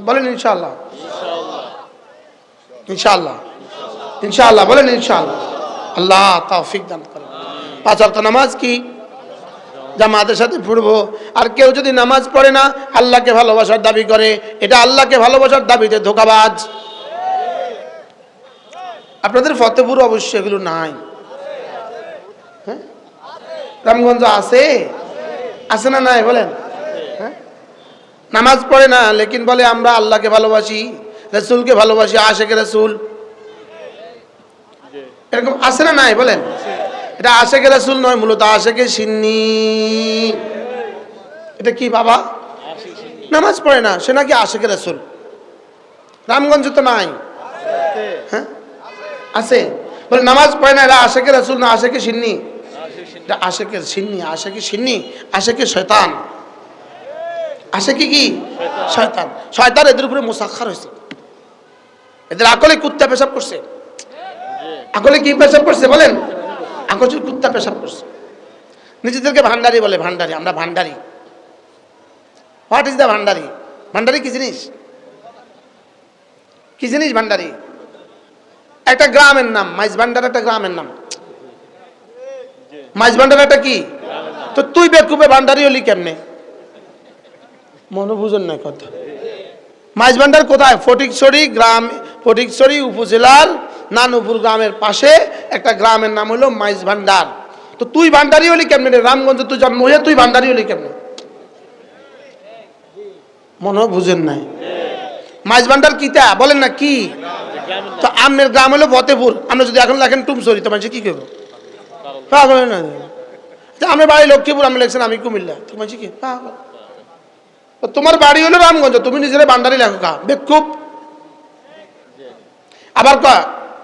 Speaker 1: বলেন ইনশাআল্লাহ। ইনশাআল্লাহ ইনশাআল্লাহ বলেন ইনশাআল্লাহ। আল্লাহ তৌফিক দান করেন। 5 ওয়াক্ত নামাজ কি জামাতের সাথে পড়বো। আর কেউ যদি নামাজ পড়ে না, আল্লাহকে ভালোবাসার দাবি করে, এটা আল্লাহকে ভালোবাসার দাবিতে ধোঁকাবাজ। আপনাদের ফতেপুর অবশ্য এগুলো নাই। হ্যাঁ রামগঞ্জ আছে, আছে না নাই বলেন? হ্যাঁ নামাজ পড়ে না, লেকিন বলে আমরা আল্লাহকে ভালোবাসি, রাসূলকে ভালোবাসি, আশেকে রাসূল। এরকম আছে না নাই বলেন? এটা আশেকে রাসূল নয়, মূলত আশেকে সিন্নি। এটা কি বাবা? নামাজ পড়ে না, সে নাকি আশেকে রাসূল। রামগঞ্জ তো নাই। হ্যাঁ আছে, বলে নামাজ পড়ে না, এটা আশেকে রাসূল না আশেকে সিন্নি। এটা আশেকের সিন্নি, আশেকে সিন্নি, আশেকে শয়তান। আশেকে কি? শয়তান। শয়তান এদের উপরে মুসাখখার হয়েছে। এদের আকলে কুত্তা পেশাব করছে। আকলে কি পেশাব করছে বলেন? আকলে কুত্তা পেশাব করছে। নিজেদেরকে ভান্ডারি বলে, ভান্ডারি, আমরা ভান্ডারি। হোয়াট ইজ দ্য ভান্ডারি? ভান্ডারি কি জিনিস? কি জিনিস ভান্ডারি? একটা গ্রামের নাম, মাইজ ভান্ডার একটা গ্রামের নাম। মাইজ ভান্ডার একটা কি? তো তুই বেকুবে ভান্ডারি হলি কেমনে? মনে বুঝেন না কথা। মাইজ ভান্ডার কোথায়? ফটিকছড়ি গ্রাম, ফটিকছড়ি উপজেলার নানুপুর গ্রামের পাশে একটা গ্রামের নাম হলো মাইজ ভান্ডার। তো তুই ভান্ডারি হলি কেমনে? রামগঞ্জে তুই জন্ম হয়ে তুই ভান্ডারি হলি কেমনে? মনে বুঝেন নাই। মাইজ ভান্ডার কিতা বলেন না কি? তো আমনের গ্রাম হলো ফতেপুর। আপনি যদি এখন লেখেন টুমসরি, তো মানুষ কি করবো? আমার বাড়ি লক্ষ্মীপুর, আমি লেখছেন আমি কুমিল্লা, তো মানুষ কি? তোমার বাড়ি হলো রামগঞ্জ, তুমি নিজের ভান্ডারি লেখো কা? বেকুব। আবার কা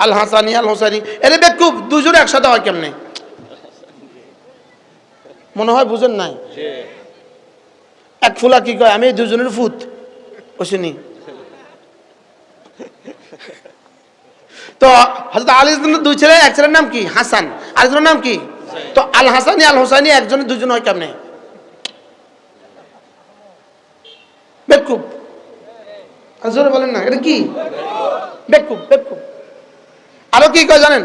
Speaker 1: আল হাসানি আল হোসানি, এরে বেকুব। দুজন একসাথে হয় কেমনে? মনে হয় বুঝেন নাই। এক ফুলা কি কয়? আমি দুজনের ফুত ওসেনি। তো হযরত আলী ইসলামের দুই ছেলে, এক ছেলের নাম কি? হাসান, আরেকজনের নাম কি? তো আল হাসানি আল হোসাইনি একজনের দুজন হয় কেমনে? বেকুব। আসলে বলেন না, এটা কি? বেকুব, বেকুব। আরো কি কয় জানেন?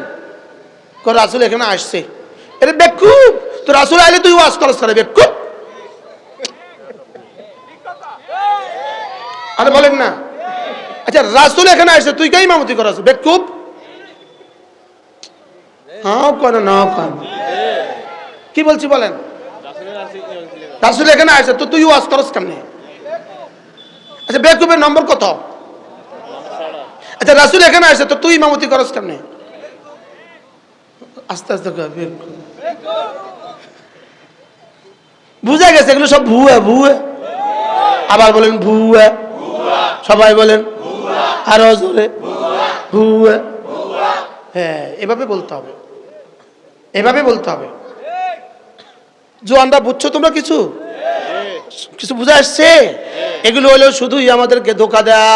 Speaker 1: রাসূল এখানে আসছে, এটা বেকুব। তো রাসূল আইলে তুই ওয়াজ করছ করে, বেকুব। আরে বলেন না। আচ্ছা রাসূল এখানে আসছে, তুই কে ইমামতি করাস? বেকুব। হ্যাঁ কোন না কোন কি বলছি বলেন? রাসূল এখানে আসছে তো তুই ওয়াজ করস কেমনে? আচ্ছা বেকুবের নম্বর কত? আচ্ছা রাসূল এখানে আসছে তো তুই ইমামতি করস কেমনে? আস্তে আস্তে বুঝা গেছে এগুলো সব ভুয়া ভুয়া। আবার বলেন ভুয়া, সবাই বলেন আরো জোরে ভুয়া। হ্যাঁ এভাবে বলতে হবে, এভাবে বলতে হবে। জোয়ানরা বুঝছো তোমরা? কিছু কিছু বুঝা আসছে? এগুলো হলো শুধুই আমাদেরকে ধোকা দেওয়া।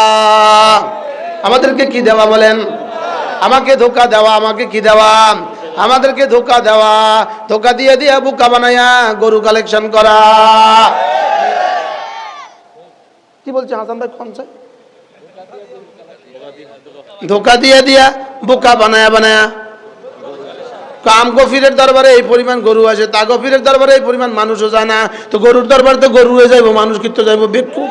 Speaker 1: আমাদেরকে কি দেওয়া বলেন? আমাকে ধোকা দেওয়া, আমাকে কি দেওয়া? আমাদেরকে ধোকা দেওয়া, ধোকা দিয়ে দিয়ে বোকা বানায়া গরু কালেকশন করা। কি বলছে হাসান ভাই? কোন চাই? ধোকা দিয়ে দিয়া বোকা বানায়া বানায়া। কাম গফিরের দরবারে এই পরিমাণ গরু আছে, তা গফিরের দরবারে এই পরিমাণ মানুষও যায় না, তো গরুর দরবারে তো গরু হয়ে যাইব, মানুষ কিন্তু যাইব বেকু।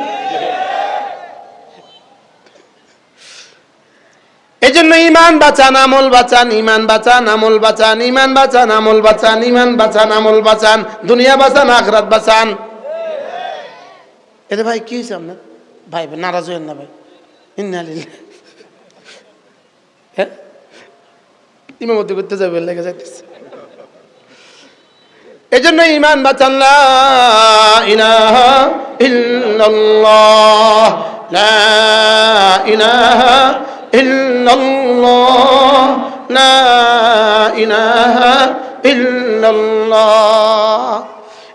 Speaker 1: এই জন্য ইমান বাঁচান, আমল বাঁচান, ইমান বাঁচান, আমল বাঁচান, ইমান বাঁচান, আমল বাঁচান, ইমান বাঁচান, আমল বাঁচান, দুনিয়া বাঁচান, আখিরাত বাঁচান। এরে ভাই কি হয়েছে আপনার? ভাই নারাজ হইেন না ভাই। ইন্না লিল্লাহ। হ্যাঁ ইমামতি করতে যাবে লেগে যাইতেছে। এই জন্য ইমান বাঁচান, লা ইলাহা ইল্লাল্লাহ, লা ইলাহা ইল্লাল্লাহ, লা ইলাহা ইল্লাল্লাহ।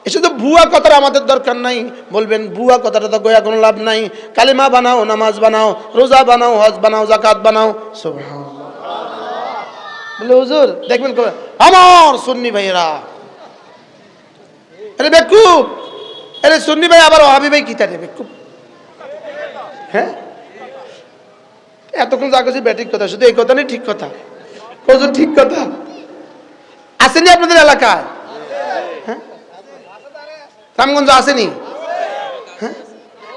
Speaker 1: এসে তো ভুয়া কথার আমাদের দরকার নাই। বলবেন ভুয়া কথাটা তো গোয়া কোনো লাভ নাই। কালিমা বানাও, নামাজ বানাও, রোজা বানাও, হজ বানাও, যাকাত বানাও। সুবহানাল্লাহ। বলে হুজুর দেখবেন আমার সুন্নি ভাইয়েরা, আরে বেকুব, আরে সুন্নি ভাই আবার ওহাবি ভাই কি তারে বেকুব? হ্যাঁ এতক্ষণ যা করছি ব্যাটিক কথা, শুধু এই কথা নেই ঠিক কথা। হুজুর ঠিক কথা আসেনি আপনাদের এলাকায়? হ্যাঁ রামগঞ্জ আসেনি? হ্যাঁ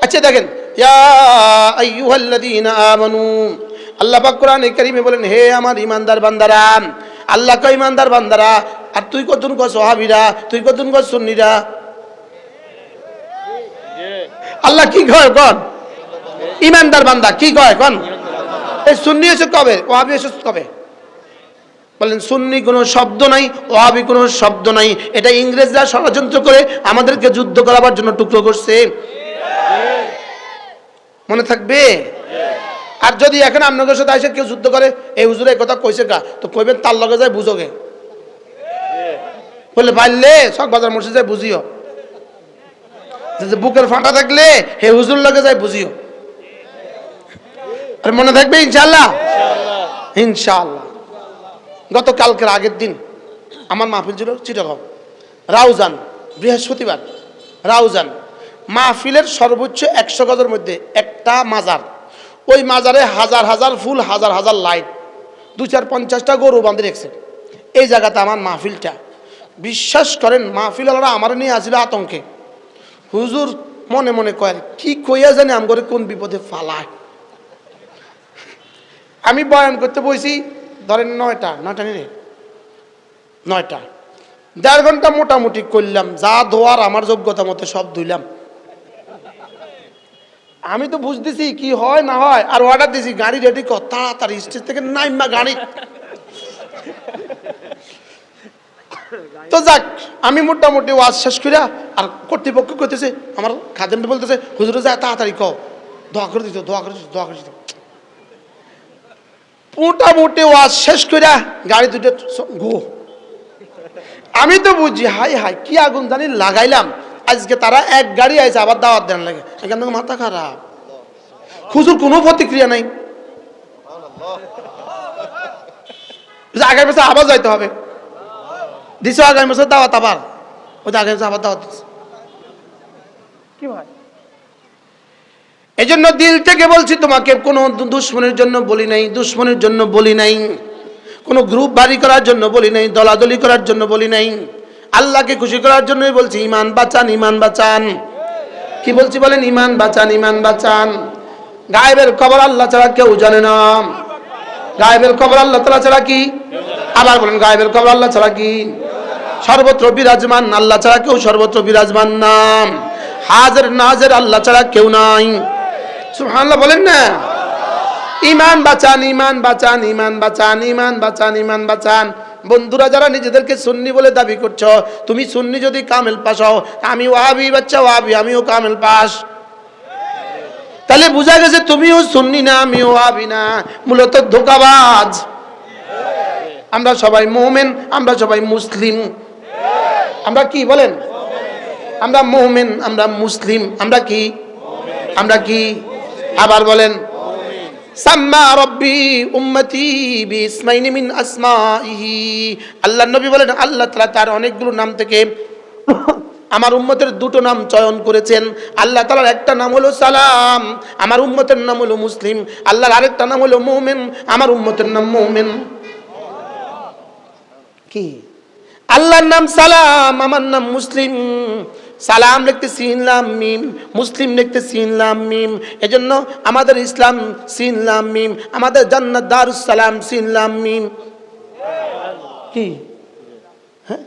Speaker 1: আচ্ছা দেখেন, ইয়া আইয়ুহাল্লাযীনা আমানু, আল্লাহ পাক কোরআনে কারীমে বলেন হে আমার ঈমানদার বান্দারা। আল্লাহ কয় ঈমানদার বান্দারা, আর তুই কতজন কস ওহাবিরা, তুই কতজন কস সুন্নিরা? আল্লাহ কি কয় কোন? ঈমানদার বান্দা কি কয় কোন? এই সুন্নি এসে কবে, ওহাবি এসে কবে? বলেন সুন্নি কোনো শব্দ নাই, ওহাবি কোনো শব্দ নাই। এটা ইংরেজরা ষড়যন্ত্র করে আমাদেরকে যুদ্ধ করাবার জন্য টুকরো করছে, মনে থাকবে। আর যদি এখন আপনাদের সাথে এসে কেউ যুদ্ধ করে, এই হুজুর এই কথা কইছে কা, তো কইবেন তার লগে যায় বুঝোগে। বলে পারলে সব বাজার মসজিদ যায় বুঝিও, বুকের ফাঁটা থাকলে হে হুজুর লগে যায় বুঝিও। আর মনে থাকবে ইনশাআল্লাহ, ইনশাআল্লাহ। গতকালকের আগের দিন আমার মাহফিল ছিল চিটাগং রাউজান, বৃহস্পতিবার রাউজান। মাহফিলের সর্বোচ্চ 100 গজের মধ্যে একটা মাজার, ওই মাজারে হাজার হাজার ফুল, হাজার হাজার লাইট, 250-50টা গরু বাঁধে রেখেছে। এই জায়গাতে আমার মাহফিলটা, বিশ্বাস করেন মাহফিলওয়ালারা আমার নিয়ে আসছিল আতঙ্কে। হুজুর মনে মনে কয় কি কইয়া জানি আম করে কোন বিপদে ফালায়। আমি বয়ান করতে বসি ধরেন 9টা নিলে 9টা, 1.5 ঘন্টা মোটামুটি করলাম, যা ধোয়ার আমার যোগ্যতা মতো সব ধুইলাম। আমি তো বুঝতেছি কি হয় না হয়, আর অর্ডার দিছি গাড়ি রেডি কর, তাড়াতাড়ি স্টেজ থেকে নাইমা গাড়ি। তো যাক আমি মোটামুটি ওয়াজ শেষ করিয়া, আর কর্তৃপক্ষ করতেছে, আমার খাদেমটা বলতেছে হুজুরে যায় তাড়াতাড়ি কও, দোয়া করে দিত, দোয়া করে দিত, দোয়া করে দিত। মোটামুটি ওয়াজ শেষ করিয়া গাড়ি দুটো গো। আমি তো বুঝি হাই হাই কি আগুন জানি লাগাইলাম, আজকে তারা এক গাড়ি আইছে আবার দাওয়াত দেন লাগে। এখান থেকে মাথা খারাপ, হুজুর কোনো প্রতিক্রিয়া নাই। আগামী বছর আবার যাইতে হবে, দিছে আগামী বছর দাওয়াত, আবার ওই আগামী বছর আবার দাওয়াত দিচ্ছে। কি ভাই এই জন্য দিল থেকে বলছি তোমাকে, কোনো দুশ্মনের জন্য বলি নাই, দুশ্মনের জন্য বলি নাই, কোনো গ্রুপ বাড়ি করার জন্য বলি নাই, দলাদলি করার জন্য বলি নাই, আল্লাহকে খুশি করার জন্যই বলছি ইমান বাঁচান, ইমান বাঁচান। কি বলছি বলেন? ইমান বাঁচান, ইমান বাঁচান। গায়েবের খবর আল্লাহ ছাড়া কেউ জানে না। গায়েবের খবর আল্লাহ তাআলা ছাড়া কি? আবার বলেন, গায়েবের খবর আল্লাহ ছাড়া কি? সর্বত্র বিরাজমান আল্লাহ ছাড়া কেউ সর্বত্র বিরাজমান না। হাজির নাজির আল্লাহ ছাড়া কেউ নাই। সুবহানাল্লাহ বলেন না। ঈমান বাঁচান, ঈমান বাঁচান, ঈমান বাঁচান, ঈমান বাঁচান, ঈমান বাঁচান। বন্ধুরা, যারা নিজেদেরকে সুন্নি বলে দাবি করছো, তুমি সুন্নি যদি কামেল পাস হও, আমি ওয়াহাবি বাচ্চা ওয়াহাবি, আমিও কামেল পাস, তাহলে বোঝা গেছে তুমিও সুন্নি না, আমিও ওয়াহাবি না, মূলত ধোঁকাবাজ। আমরা সবাই মুমিন, আমরা সবাই মুসলিম। আমরা কি বলেন? আমরা মুমিন, আমরা মুসলিম, আমরা কি? আমরা কি? আবার বলেন, সাম্মা রব্বি উম্মতি বিসমাইনি মিন আসমাইহি। আল্লাহর নবী বলেন, আল্লাহ তাআলা তার অনেকগুলো নাম থেকে আমার উম্মতের দুটো নাম চয়ন করেছেন। আল্লাহ তাআলার একটা নাম হলো সালাম, আমার উম্মতের নাম হলো মুসলিম। আল্লাহর আরেকটা নাম হলো মুমিন, আমার উম্মতের নাম মুমিন। কি? আল্লাহর নাম সালাম, আমার নাম মুসলিম। সালাম লিখতে সিন লাম মিম, মুসলিম লিখতে সিন লাম মিম। এজন্য আমাদের ইসলাম সিন লাম মিম, আমাদের জান্নাত দারুস সালাম সিন লাম মিম। কি? হ্যাঁ,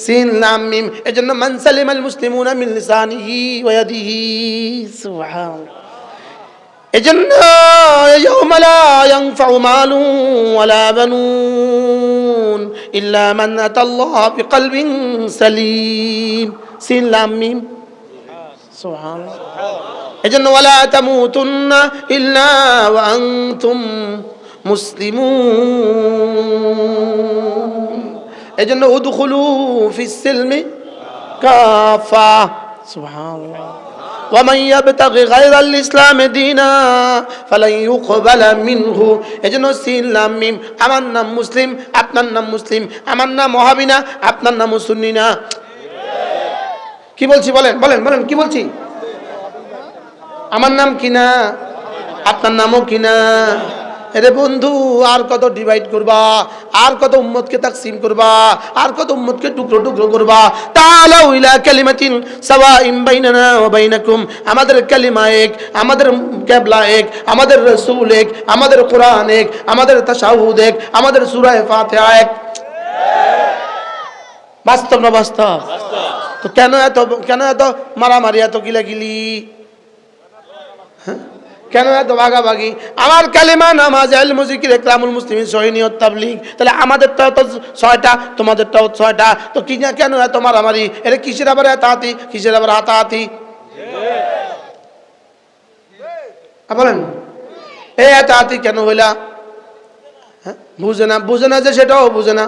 Speaker 1: সিন লাম মিম। এজন্য মান সালিমাল মুসলিমুনা মিন লিসানিহি ওয়া ইয়াদিহি। সুবহানাল্লাহ। এজন্য ইয়াউমা লা ইয়ানফাউ মালুন ওয়ালা বানুন ইল্লা মান আতাল্লাহ বিকলবিন সালিম। সিন লাম মিম। সুবহানাল্লাহ। এজন্য ওয়ালা তামুতুন্না ইল্লা ওয়া আনতুম মুসলিমুন। এজন্য উদখুলু ফিস সিলমি কাফা। সুবহানাল্লাহ। ومن يبتغي غير الاسلام دينا فلن يقبل منه। এজন্য সিন লাম মিম। আমার নাম মুসলিম, আপনার নাম মুসলিম। আমার নাম ওয়াহাবি না, আপনার নাম সুন্নি না। কি বলছি বলেন, বলেন, বলেন, কি বলছি? আমার নাম কি না? আপনার নামও কি না? আরে বন্ধু, আর কত ডিভাইড করবা, আর কত উম্মতকে তাকসিম করবা, আর কত উম্মতকে টুকরো টুকরো করবা। তাআলাউ ইলা কালিমাতিন সাওয়াইন বাইনানা ওয়া বাইনাকুম। আমাদের কালিমা এক, আমাদের কিবলা এক, আমাদের রাসূল এক, আমাদের কোরআন এক, আমাদের তাশাহুদ এক, আমাদের সূরা ফাতিহা এক। বাস্তব না বাস্তব? তো কেন এত মারামারি, এত গিলাগিলি? হ্যাঁ, কেন এত ভাগাভাগি? আমার কালিমা, নামাজ, ইলম, জিকির, ইকরামুল মুসলিমিন, সহিহ নিয়ত, তাবলীগ। তাহলে আমাদেরটাও তো 6টা, তোমাদেরটাও 6টা। তো কি না, কেন এত মারামারি? এটা কিসের আবার হাতাহাতি, কিসের আবার হাতাহাতি? বলেন, এই হাতাহাতি কেন হইলা? হ্যাঁ, বুঝে না, বুঝে না যে সেটাও বুঝে না।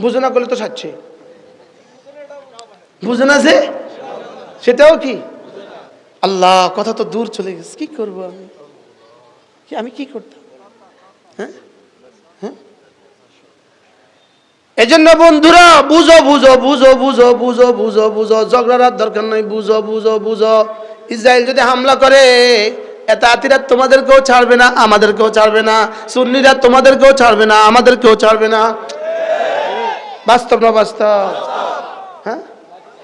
Speaker 1: বুঝে না করলে তো সাচ্ছে। বুঝে না যে সেটাও কি? আল্লাহ, কথা তো দূর চলে গেছে, কি করবো আমি কি করতাম? হ্যাঁ, হ্যাঁ। এই জন্য বন্ধুরা, বুঝো বুঝো বুঝো বুঝো বুঝো বুঝো বুঝো, ঝগড়ার দরকার নাই। বুঝো বুঝো বুঝো। ইসরায়েল যদি হামলা করে, এতাতিরা তোমাদেরকেও ছাড়বে না, আমাদেরকেও ছাড়বে না। সুন্নিরা তোমাদেরকেও ছাড়বে না, আমাদেরকেও ছাড়বে না। বাস্তব না বাস্তব? হ্যাঁ।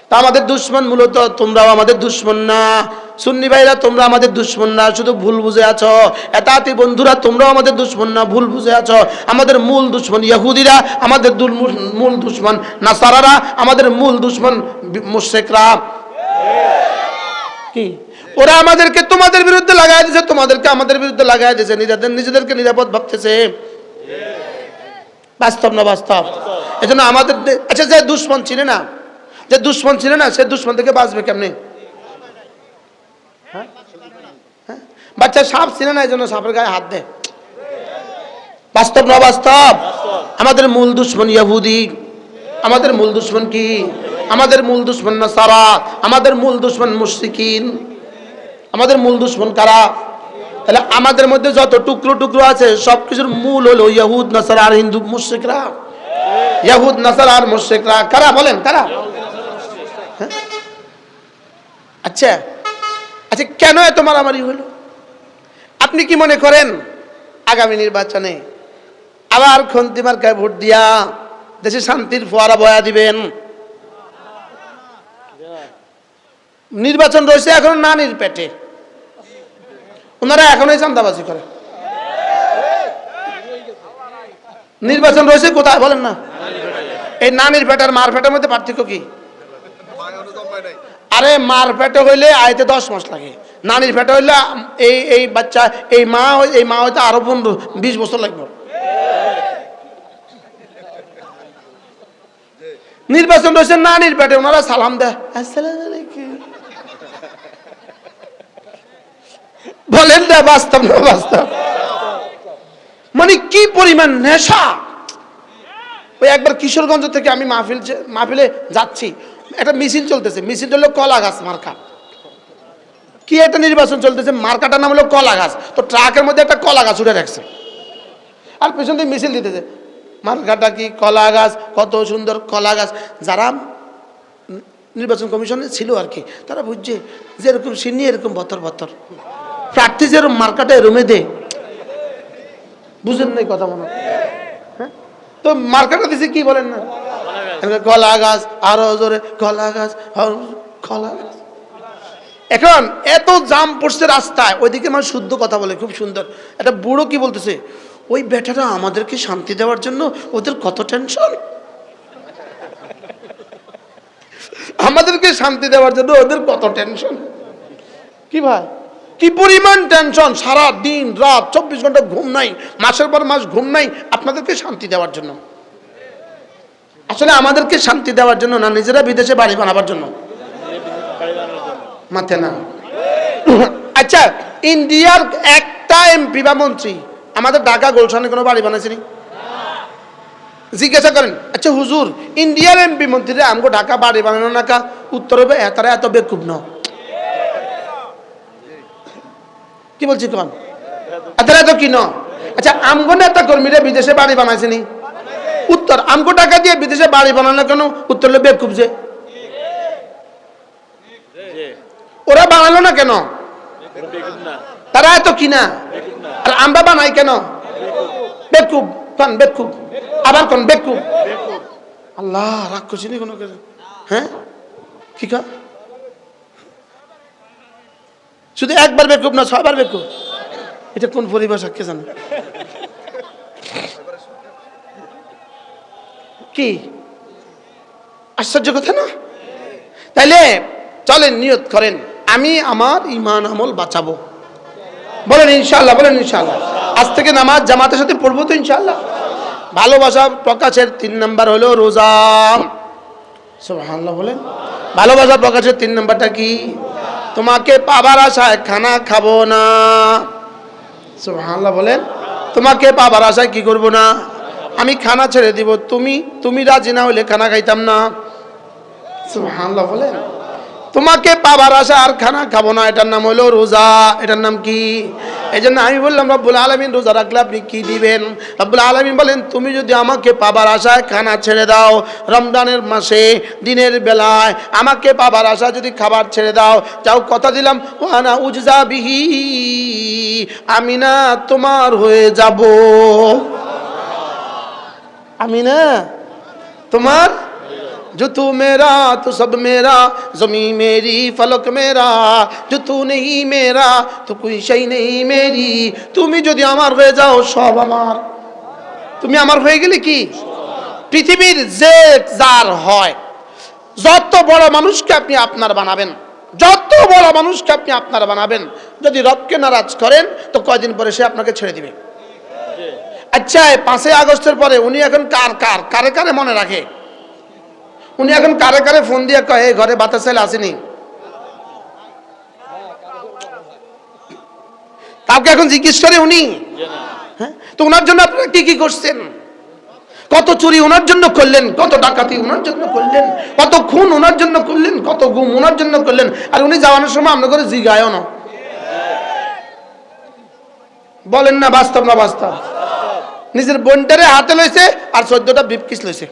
Speaker 1: তা আমাদের দুশ্মন মূলত তোমরাও আমাদের দুশ্মন না। সুন্নি ভাইরা তোমরা আমাদের দুশ্মন না, শুধু ভুল বুঝে আছো। এতাতি বন্ধুরা তোমরাও আমাদের দুশ্মন না, ভুল বুঝে আছো। আমাদের মূল দুশ্মন ইহুদিরা, আমাদের মূল দুশ্মন নাসারারা, আমাদের মূল দুশ্মন মুশরিকরা। কি? ওরা আমাদেরকে তোমাদের বিরুদ্ধে লাগাই দিয়েছে, তোমাদেরকে আমাদের বিরুদ্ধে লাগাই দিয়েছে, নিজেদেরকে নিরাপদ ভাবতেছে। বাস্তব না বাস্তব? এজন্য আমাদের, আচ্ছা, যে দুশ্মন ছিল না, যে দুশ্মন ছিল না, সে দুশ্মন থেকে বাঁচবে কেমনে? হ্যাঁ, বাচ্চা সাপ ছিল না, এই জন্য সাপের গায়ে হাত দেয়। বাস্তব না বাস্তব? আমাদের মূল দুশ্মন ইহুদি। আমাদের মূল দুশ্মন কি? আমাদের মূল দুশ্মন নাসারা, আমাদের মূল দুশ্মন মুশরিকিন। আমাদের মূল দুশ্মন কারা? তাহলে আমাদের মধ্যে যত টুকরো টুকরো আছে, সবকিছুর মূল হলো ইহুদ, নাসারা আর হিন্দু মুশরিকরা। ইহুদ, নাসারা আর মুশরিকরা কারা? বলেন, কারা? আচ্ছা আচ্ছা, কেন এত মারামারি হলো? আপনি কি মনে করেন আগামী নির্বাচনে আবার খন্তি মার্কায় ভোট দিয়া দেশে শান্তির ফোয়ারা বয়া দিবেন? নির্বাচন রয়েছে এখন নানির পেটে, ওনারা এখনোই চাঁদাবাজি করে। নির্বাচন রয়েছে কোথায় বলেন না? এই নানির পেটার মার পেটের মধ্যে পার্থক্য কি? আরে মার পেটে হইলে আইতে 10 মাস লাগে, নানির পেটে হইলে এই বাচ্চা এই মা হইতে আরো 15-20 বছর লাগবে। নির্বাচন রয়েছে নানির পেটে, ওনারা সালাম দেয় আসসালামু আলাইকুম। বলেন না বাস্তব না বাস্তব? মানে কি পরিমাণ নেশা! ওই একবার কিশোরগঞ্জ থেকে আমি মাহফিলে যাচ্ছি, একটা মিছিল চলতেছে, মিছিল হলো কলা গাছ মার্কা। কি একটা নির্বাচন চলতেছে, মার্কাটার নাম হলো কলা গাছ। তো ট্রাকের মধ্যে একটা কলা গাছ উঠে রাখছে, আর পেছন থেকে মিছিল দিতেছে, মার্কাটা কি কলা গাছ, কত সুন্দর কলা গাছ। যারা নির্বাচন কমিশনে ছিল আর কি, তারা বুঝছে যে এরকম সিন্নি এরকম বতর প্রার্থী যেরকম মার্কাটা এরমে দে, বুঝেন নাই কথা মনে? হ্যাঁ, তো মার্কাটা দিছে কি বলেন না, কলা গাছ, আরো জোরে কলা গাছ, কলা গাছ। এখন এত জাম পড়ছে রাস্তায়, ওইদিকে মানুষ শুদ্ধ কথা বলে, খুব সুন্দর। একটা বুড়ো কি বলতেছে, ওই বেটারা আমাদেরকে শান্তি দেওয়ার জন্য ওদের কত টেনশন, আমাদেরকে শান্তি দেওয়ার জন্য ওদের কত টেনশন। কি ভাই, কি পরিমাণ টেনশন! সারা দিন রাত 24 ঘন্টা ঘুম নাই, মাসের পর মাস ঘুম নাই, আপনাদেরকে শান্তি দেওয়ার জন্য। আসলে আমাদেরকে শান্তি দেওয়ার জন্য না, নিজেরা বিদেশে বাড়ি বানাবার জন্য। মাথে না। আচ্ছা, ইন্ডিয়ার একটা এমপি বা মন্ত্রী আমাদের ঢাকা গুলশানে কোনো বাড়ি বানাইছেনি? জিজ্ঞাসা করেন, আচ্ছা হুজুর, ইন্ডিয়ার এমপি মন্ত্রীরা আমগো ঢাকা বাড়ি বানানো না কা? উত্তর হবে তারা এত বেকুব ন। কি বলছি কোন? তারা এত কি ন? আচ্ছা, আমগো নেতা কর্মীরা বিদেশে বাড়ি বানাইছেনি? উত্তর, আমগো টাকা দিয়ে বিদেশে বাড়ি বানানো কেন? উত্তর হলো বেকুব যে। ওরা বানালো না কেন? তারা এত কিনা, আর আমরা বানাই কেন? বেকুব কোন, বেকুব। আবার কোন বেকুব। আল্লাহ রাগ করছিনি কোনো? হ্যাঁ, কি কা? শুধু একবার বেকুব না, 6 বার বেকুব। এটা কোন পরিভাষা কে জানে? কি আশ্চর্য কথা না? তাইলে চলেন নিয়ত করেন, আমি আমার ঈমান আমল বাঁচাবো। বলেন ইনশাআল্লাহ, বলেন ইনশাআল্লাহ। আজ থেকে নামাজ জামাতের সাথে পড়বো তো ইনশাআল্লাহ। ভালোবাসা প্রকাশের 3 নাম্বার হলো রোজা। সুবহানাল্লাহ বলেন। ভালোবাসা প্রকাশের 3 নাম্বারটা কি? তোমাকে পাবার আশায় খানা খাবো না। সুবহানাল্লাহ বলেন। তোমাকে পাবার আশায় কি করব না? আমি খানা ছেড়ে দিব, তুমি রাজি না হলে খানা খাইতাম না। সুবহানাল্লাহ বলেন। তোমাকে পাবার আশা আর খানা খাবো না, এটার নাম হলো রোজা। এটার নাম কি? এই জন্য আমি বললাম রব্বুল আলামিন রোজা রাখলে আপনি কি দিবেন? রব্বুল আলামিন বলেন, তুমি যদি আমাকে পাবার আশায় খানা ছেড়ে দাও, রমজানের মাসে দিনের বেলায় আমাকে পাবার আশা যদি খাবার ছেড়ে দাও, যাও কথা দিলাম ওয়ানা উজজা বিহি, আমি না তোমার হয়ে যাব। আমি না তোমার। जो तू मेरा तो सब मेरा, ज़मीं मेरी फलक मेरा, जो तू नहीं मेरा तो कोई शई नहीं मेरी। তুমি যদি আমার হয়ে যাও সব আমার। তুমি আমার হয়ে গেলে কি পৃথিবীর যে যার হয়, যত বড় মানুষকে আপনি আপনার বানাবেন, যত বড় মানুষকে আপনি আপনার বানাবেন, যদি রবকে নারাজ করেন তো কয়দিন পরে সে আপনাকে ছেড়ে দিবে। আচ্ছা, 5 আগস্টের পরে উনি এখন কারে কারে মনে রাখে? উনি এখন কারে কারে ফোন দিয়ে কয় এই ঘরে বাতাস চাইলে আসেনি? কাউকে এখন জিজ্ঞেস করে উনি? হ্যাঁ, তো ওনার জন্য আপনারা কি কি করছেন? কত চুরি ওনার জন্য করলেন, কত ডাকাতি ওনার জন্য করলেন, কত খুন ওনার জন্য করলেন, কত গুম ওনার জন্য করলেন, আর উনি যাওয়ানোর সময় আমরা করে জিগায়ও না। বলেন না বাস্তব না বাস্তব? নিজের বোনটারে হাতে লইছে আর 14টা ব্রিফকেস লইছে।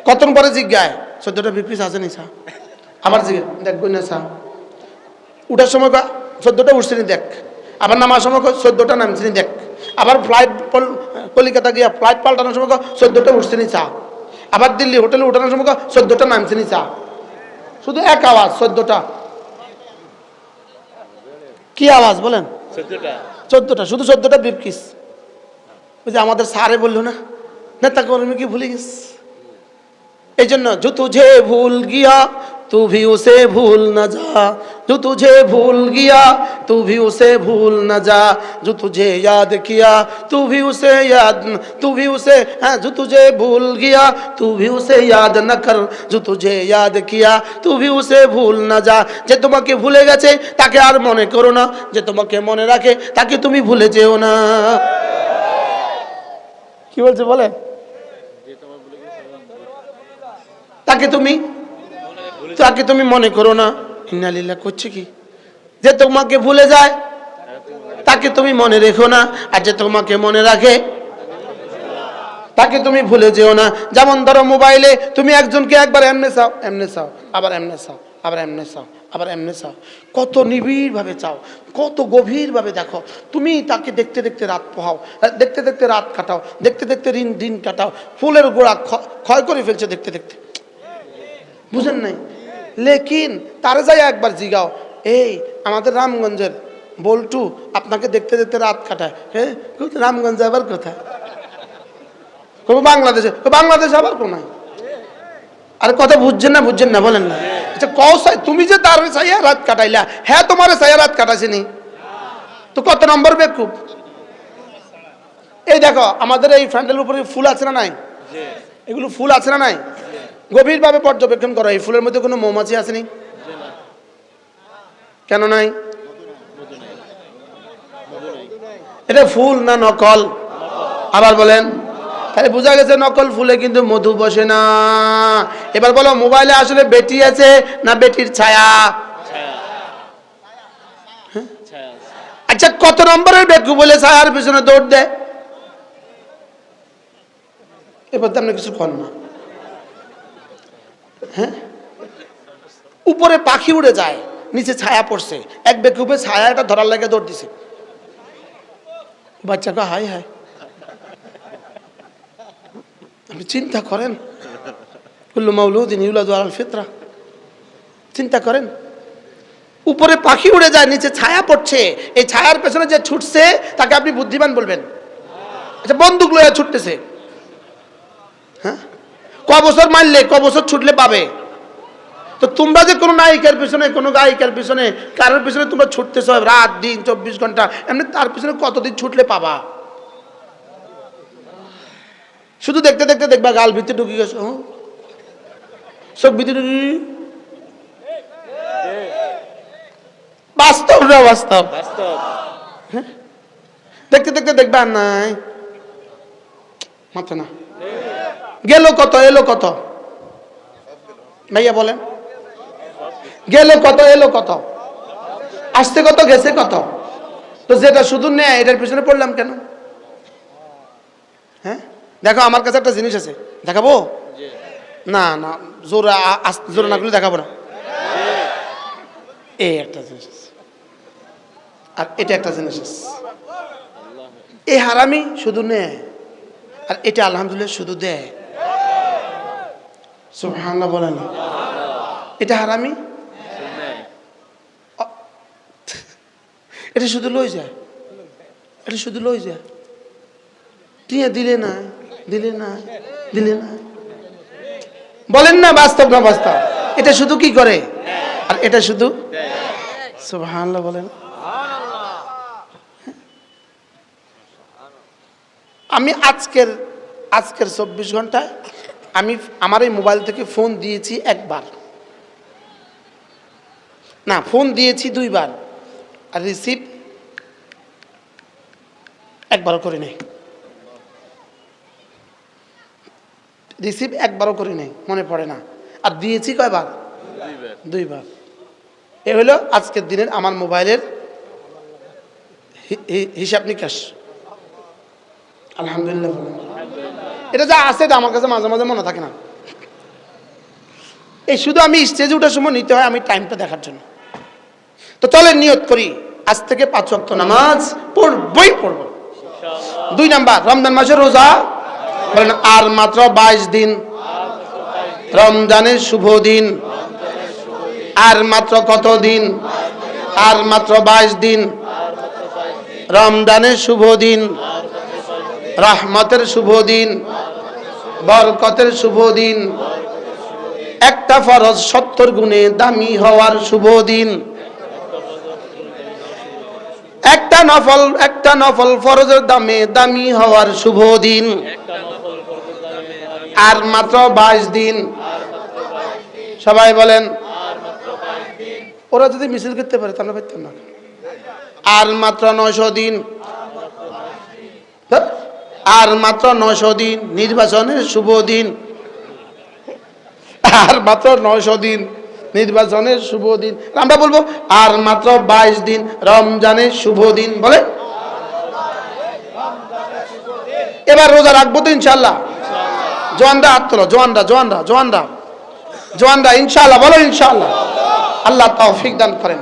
Speaker 1: কতক্ষণ পরে জিজ্ঞায় 14টা ব্রিফকেস আছে নি? আবার জিজ্ঞা দেখ না সা, উঠার সময় 14টা উঠছে নি দেখ, আবার নামার সময় 14টা নামছে নি দেখ, আবার ফ্লাইট কলিকাতা গিয়া ফ্লাইট পাল্টানোর সময় 14টা উঠছে নি চা, আবার দিল্লি হোটেলে উঠানোর সময় 14টা নামছে নি চা। শুধু এক আওয়াজ 14টা। কি আওয়াজ বলেন? 14টা, শুধু 14টা ব্রিফকেস। ওই যে আমাদের স্যারে বললো না, নেতা কর্মী কি ভুলে গেছে। এই জন্য जो तुझे भूल गया तू भी उसे भूल न जा, जो तुझे भूल गया तू भी उसे भूल न जा, जो तुझे याद किया तू भी उसे हाँ, जो तुझे भूल गया तू भी उसे याद न कर, जो तुझे याद किया तू भी उसे भूल न जा। যে তোমাকে ভুলে গেছে তাকে আর মনে করো না, যে তোমাকে মনে রাখে তাকে তুমি ভুলে যেও না। কি বলছে বলে, তাকে তুমি মনে করো না। ইন্নালিল্লাহ করছে কি, যে তোমাকে ভুলে যায় তাকে তুমি মনে রেখো না, আর যে তোমাকে মনে রাখে তাকে তুমি ভুলে যেও না। যেমন ধরো মোবাইলে তুমি একজনকে একবার এমনে চাও, এমনে চাও, আবার এমনে চাও, আবার এমনে চাও, আবার এমনে চাও, কত নিবিড় ভাবে চাও, কত গভীর ভাবে দেখো। তুমি তাকে দেখতে দেখতে রাত পোহাও, দেখতে দেখতে রাত কাটাও, দেখতে দেখতে দিন কাটাও, ফুলের গোড়া ক্ষয় করে ফেলছে দেখতে দেখতে, বুঝেন নাই। লেকিন তারে যাই একবার জিগাও, এই আমাদের রামগঞ্জের বল্টু আপনাকে দেখতে দেখতে রাত কাটায়, হ্যাঁ রামগঞ্জ আবার কোথায়, বাংলাদেশে, বাংলাদেশ আবার কোনায়। আরে কথা বুঝছেন না বলেন না। আচ্ছা কৌসাই তুমি যে তার সাইয়া রাত কাটাইলা, হ্যাঁ তোমার সাইয়া রাত কাটাইছিনি তো কত নম্বর বেকুব। এই দেখো আমাদের এই ফ্যান্ডেলের উপরে ফুল আছে না নাই, এগুলো ফুল আছে না নাই, গভীরভাবে পর্যবেক্ষণ করো। এই ফুলের মধ্যে কোনো মৌমাছি আসেনি, কেন নাই? এটা ফুল না নকল? আবার বলেন। তাহলে বোঝা গেছে নকল ফুলে কিন্তু মধু বসে না। এবার বলো মোবাইলে আসলে বেটি আছে না বেটির ছায়া? আচ্ছা কত নম্বরের বেকু বলে ছায়ার পিছনে দৌড় দেয়? এবার তো আপনি কিছু কর না। হ্যাঁ, উপরে পাখি উড়ে যায়, নিচে ছায়া পড়ছে, এক বেকুবে ছায়াটা ধরার লাগে দৌড় দিছে। বাচ্চাকে হাই হাই, আপনি চিন্তা করেন, কুল্লু মাউলুদিন ইউলাদু আলাল ফিতরা, চিন্তা করেন। উপরে পাখি উড়ে যায়, নিচে ছায়া পড়ছে, এই ছায়ার পেছনে যে ছুটছে তাকে আপনি বুদ্ধিমান বলবেন? আচ্ছা বন্দুক লয়ে ছুটতেছে, হ্যাঁ ক বছর মারলে ক বছর ছুটলে পাবে? তো তোমরা যে কোনো নায়িকার পিছনে, কোনো গায়িকার পিছনে, কারোর পিছনে তোমরা ছুটতেছ রাত দিন 24 ঘন্টা, এমনি তার পিছনে কতদিন ছুটলে পাবা? শুধু দেখতে দেখতে দেখবা গাল ভিতরে ঢুকে গেছো, সব ভিতরে। বাস্তব না বাস্তব? দেখতে দেখতে দেখবা নাই মাথা না। গেল কত এলো কত ভাইয়া বলেন, গেল কত এলো কত, আসতে কত গেছে কত? তো যেটা শুধু নেয় এটার পিছনে পড়লাম কেন? হ্যাঁ দেখো আমার কাছে একটা জিনিস আছে, দেখাবো? না না জোরে জোরে না করলে দেখাবো না। এই একটা জিনিস আছে আর এটা একটা জিনিস আছে। এই হারামি শুধু নেয় আর এটা আলহামদুলিল্লাহ শুধু দেয়। সুবহানাল্লাহ বলেন। এটা হারামি, এটা শুধু লই যায়, এটা শুধু লই যায়। টিয়া দিলে না দিলে না দিলে না, বলেন না বাস্তব না বাস্তব? এটা শুধু কি করে আর এটা শুধু। সুবহানাল্লাহ বলেন। আমি আজকের 24 ঘন্টায় আমি আমার এই মোবাইল থেকে ফোন দিয়েছি একবার, না ফোন দিয়েছি 2 বার, আর রিসিভ একবারও করি নাই। রিসিভ একবারও করি নাই, মনে পড়ে না। আর দিয়েছি কয়বার? 2 বার। এ হলো আজকের দিনের আমার মোবাইলের হিসাব নিকাশ। আলহামদুলিল্লাহ। এটা যা আছে এটা আমার কাছে মাঝে মাঝে মনে থাকে না। এই শুধু আমি স্টেজে ওঠার সময় নিতে হয় আমি টাইমটা দেখার জন্য। তো চলেন নিয়ত করি আজ থেকে 5 ওয়াক্ত নামাজ পড়বই পড়ব। 2 নাম্বার রমজান মাসের রোজা, বলেন আর মাত্র 22 দিন রমজানের শুভ দিন। আর মাত্র কত দিন? আর মাত্র 22 দিন। রমজানের শুভ দিন, রহমতের শুভ দিন, বরকতের শুভ দিন, একটা ফরজ 70 গুণে দামি হওয়ার শুভ দিন, একটা নফল ফরজের দামে দামি হওয়ার শুভ দিন। আর মাত্র 22 দিন। সবাই বলেন, ওরা যদি মিছিল করতে পারে তাহলে পারতাম না। আর মাত্র 900 দিন, আর মাত্র 900 দিন নির্বাচনের শুভ দিন, আর মাত্র 900 দিন নির্বাচনের শুভ দিন। আমরা বলবো আর মাত্র 22 দিন রমজানের শুভ দিন। বলে এবার রোজা রাখবো তো ইনশাআল্লাহ। জওয়ানরা হাত তোলো, জওয়ানরা ইনশাআল্লাহ বলো ইনশাআল্লাহ। আল্লাহ তৌফিক দান করেন।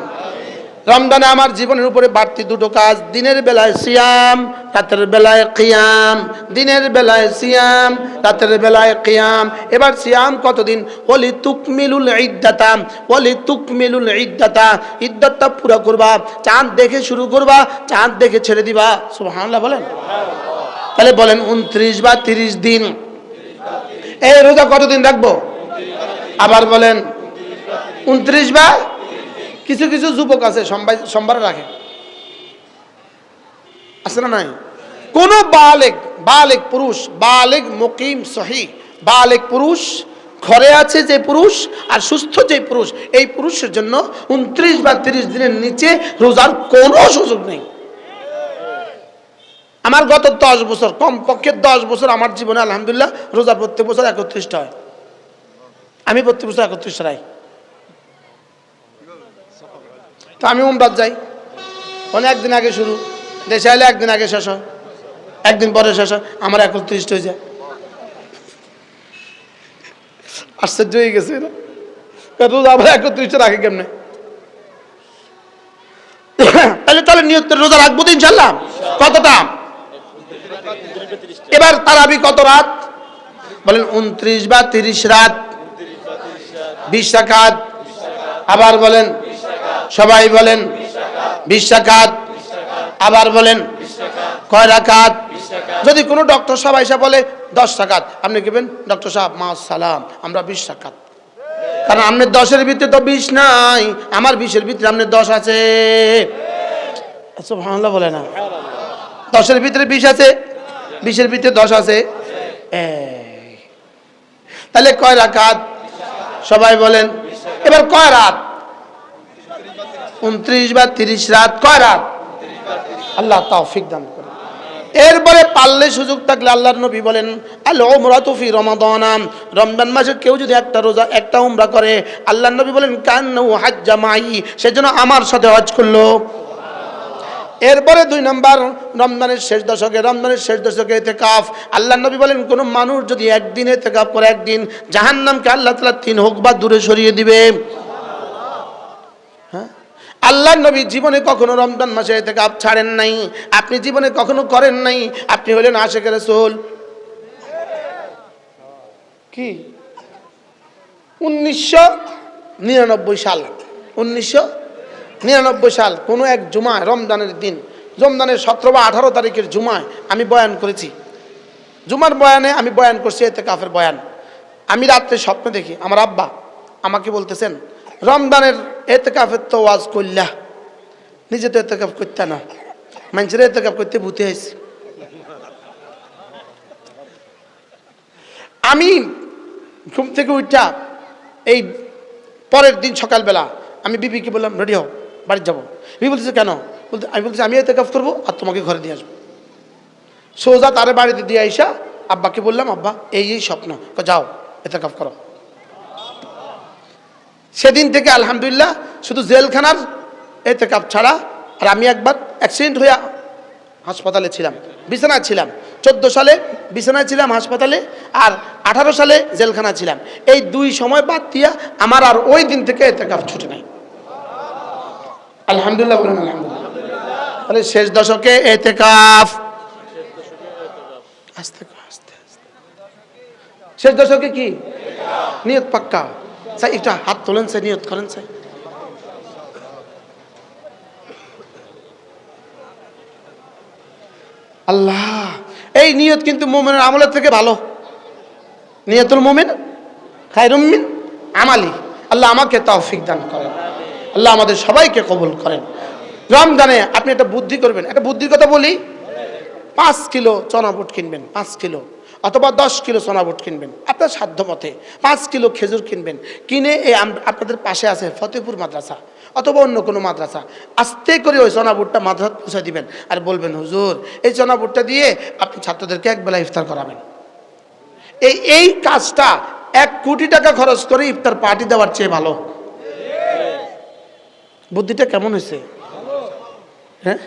Speaker 1: রমজানে আমার জীবনের উপরে বাড়তি দুটো কাজ, দিনের বেলায় সিয়াম, রাতের বেলায় কিয়াম। দিনের বেলায় সিয়াম, রাতের বেলায় কিয়াম। এবার সিয়াম কতদিন? ওলি তুকমিলুল ইদ্দাতা, ওলি তুকমিলুল ইদ্দাতা, ইদ্দাতটা পুরো করবা। চাঁদ দেখে শুরু করবা, চাঁদ দেখে ছেড়ে দিবা। সুবহানাল্লাহ বলেন। তাহলে বলেন 29 বা 30 দিন। এই রোজা কতদিন রাখবো? আবার বলেন 29 বা। কিছু কিছু যুবক আছে সোমবার রাখে, আছে না নাই? কোন বালেগ পুরুষ, বালেগ মুকিম সহি, বালেগ পুরুষ, ঘরে আছে যে পুরুষ আর সুস্থ যে পুরুষ, এই পুরুষের জন্য 29 বা 30 দিনের নিচে রোজার কোনো সুযোগ নেই। আমার গত 10 বছর, কমপক্ষে 10 বছর আমার জীবনে আলহামদুলিল্লাহ রোজা প্রত্যেক বছর 31টা হয়। আমি প্রত্যেক বছর 31টা রাই। তো আমি উমরাত যাই, মানে একদিন আগে শুরু, দেশে এলে একদিন আগে শেষ হয়, একদিন পরে শেষ হয়, আমার 31 হয়ে যায়। আশ্চর্য হয়ে গেছে না? রোজা আবার 31টা রাখে কেমনে? তাহলে নিয়ত রোজা রাখবো তো ইনশাল্লাহ। কতটা? এবার তারাবি কত রাত? বলেন 29 বা 30 রাত, 20 রাকাত। আবার বলেন, সবাই বলেন 20 রাকাত। আবার বলেন কয় রাকাত? যদি কোনো ডক্টর সাহেব এসে বলে 10 রাকাত, আপনি কেবেন ডক্টর সাহেব মা সালাম, আমরা 20 রাকাত। কারণ আপনার 10-এর ভিতরে তো 20 নাই, আমার 20-এর ভিতরে আপনার 10 আছে। সুবহানাল্লাহ বলে না? 10-এর ভিতরে 20 আছে, 20-এর ভিতরে 10 আছে। তাহলে কয় রাকাত? সবাই বলেন। এবার কয় রাত? 29 বা 30 রাত। কয় রাত? আল্লাহ তৌফিক দান করেন। এরপরে পারলে সুযোগ থাকলে আল্লাহর নবী বলেন আল উমরাতু ফি রমাদান, রমজান মাসে কেউ যদি একটা রোজা একটা উমরা করে, আল্লাহর নবী বলেন কান্নাহু হাজ্জা মাই, সেজন্য আমার সাথে হজ করলো। এরপরে 2 নম্বর, রমজানের শেষ দশকে ইতিকাফ। আল্লাহর নবী বলেন কোন মানুষ যদি একদিন ইতিকাফ করে, একদিন, জাহান্নামকে আল্লাহ তাআলা 3 হুকবা দূরে সরিয়ে দিবে। হ্যাঁ, আল্লাহর নবী জীবনে কখনো রমজান মাসে ইতিকাফ ছাড়েন নাই। আপনি জীবনে কখনো করেন নাই। আপনি হলেন আশিক রাসূল। কি 1999 সাল, 1999 সাল কোনো এক জুমায়, রমজানের দিন, রমজানের 17 বা 18 তারিখের জুমায় আমি বয়ান করেছি। জুমার বয়ানে আমি বয়ান করছি ইতিকাফের বয়ান। আমি রাত্রে স্বপ্ন দেখি আমার আব্বা আমাকে বলতেছেন রমজানের ইতিকাফের তো ওয়াজ করলা, নিজে তো ইতিকাফ করতে না, মানুষের ইতিকাফ করতে ভূতে হয়েছে। আমি ঘুম থেকে উঠা এই পরের দিন সকালবেলা আমি বিবিকে বললাম রেডি হও, বাড়ি যাবো। বিবি বলতেছে কেন? বলতে আমি বলতেছি আমি ইতিকাফ করবো আর তোমাকে ঘরে দিয়ে আসবো। সোজা তারে বাড়িতে দিয়ে আইসা আব্বাকে বললাম আব্বা এই স্বপ্ন, যাও ইতিকাফ করো। সেদিন থেকে আলহামদুলিল্লাহ শুধু জেলখানার ইতিকাফ ছাড়া, আর আমি একবার অ্যাক্সিডেন্ট হইয়া হাসপাতালে ছিলাম, বিছানায় ছিলাম। 14 সালে বিছানায় ছিলাম হাসপাতালে, আর 18 সালে জেলখানা ছিলাম। এই 2 সময় বাদ দিয়া আমার আর ওই দিন থেকে ইতিকাফ ছুটে নাই। আলহামদুলিল্লাহ বলেন আলহামদুলিল্লাহ। তাহলে শেষ দশকে ইতিকাফ, আস্তে আস্তে শেষ দশকে কি নিয়ত পাক্কা। স্যার একটা হাত তোলেন, স্যার নিয়ত করেন স্যার। আল্লাহ, এই নিয়ত কিন্তু মুমিনের আমলের থেকে ভালো। নিয়তুল মুমিন খায়রুম মিন আমালি। আল্লাহ আমাকে তৌফিক দান করেন, আল্লাহ আমাদের সবাইকে কবুল করেন। রমজানে আপনি একটা বুদ্ধি করবেন, একটা বুদ্ধির কথা বলি। 5 কিলো চনা বুট কিনবেন, 5 কিলো অথবা 10 কিলো চনা বুট কিনবেন আপনার সাধ্য মতে। 5 কিলো খেজুর কিনবেন, কিনে এই আপনাদের পাশে আছে ফতেপুর মাদ্রাসা অথবা অন্য কোনো মাদ্রাসা, আস্তে করে ওই চনা বুটটা মাদ্রাসা পৌঁছে দিবেন আর বলবেন, হুজুর এই চনা বুটটা দিয়ে আপনি ছাত্রদেরকে একবেলা ইফতার করাবেন। এই কাজটা 1 কোটি টাকা খরচ করে ইফতার পার্টি দেওয়ার চেয়ে ভালো। বুদ্ধিটা কেমন হয়েছে? হ্যাঁ,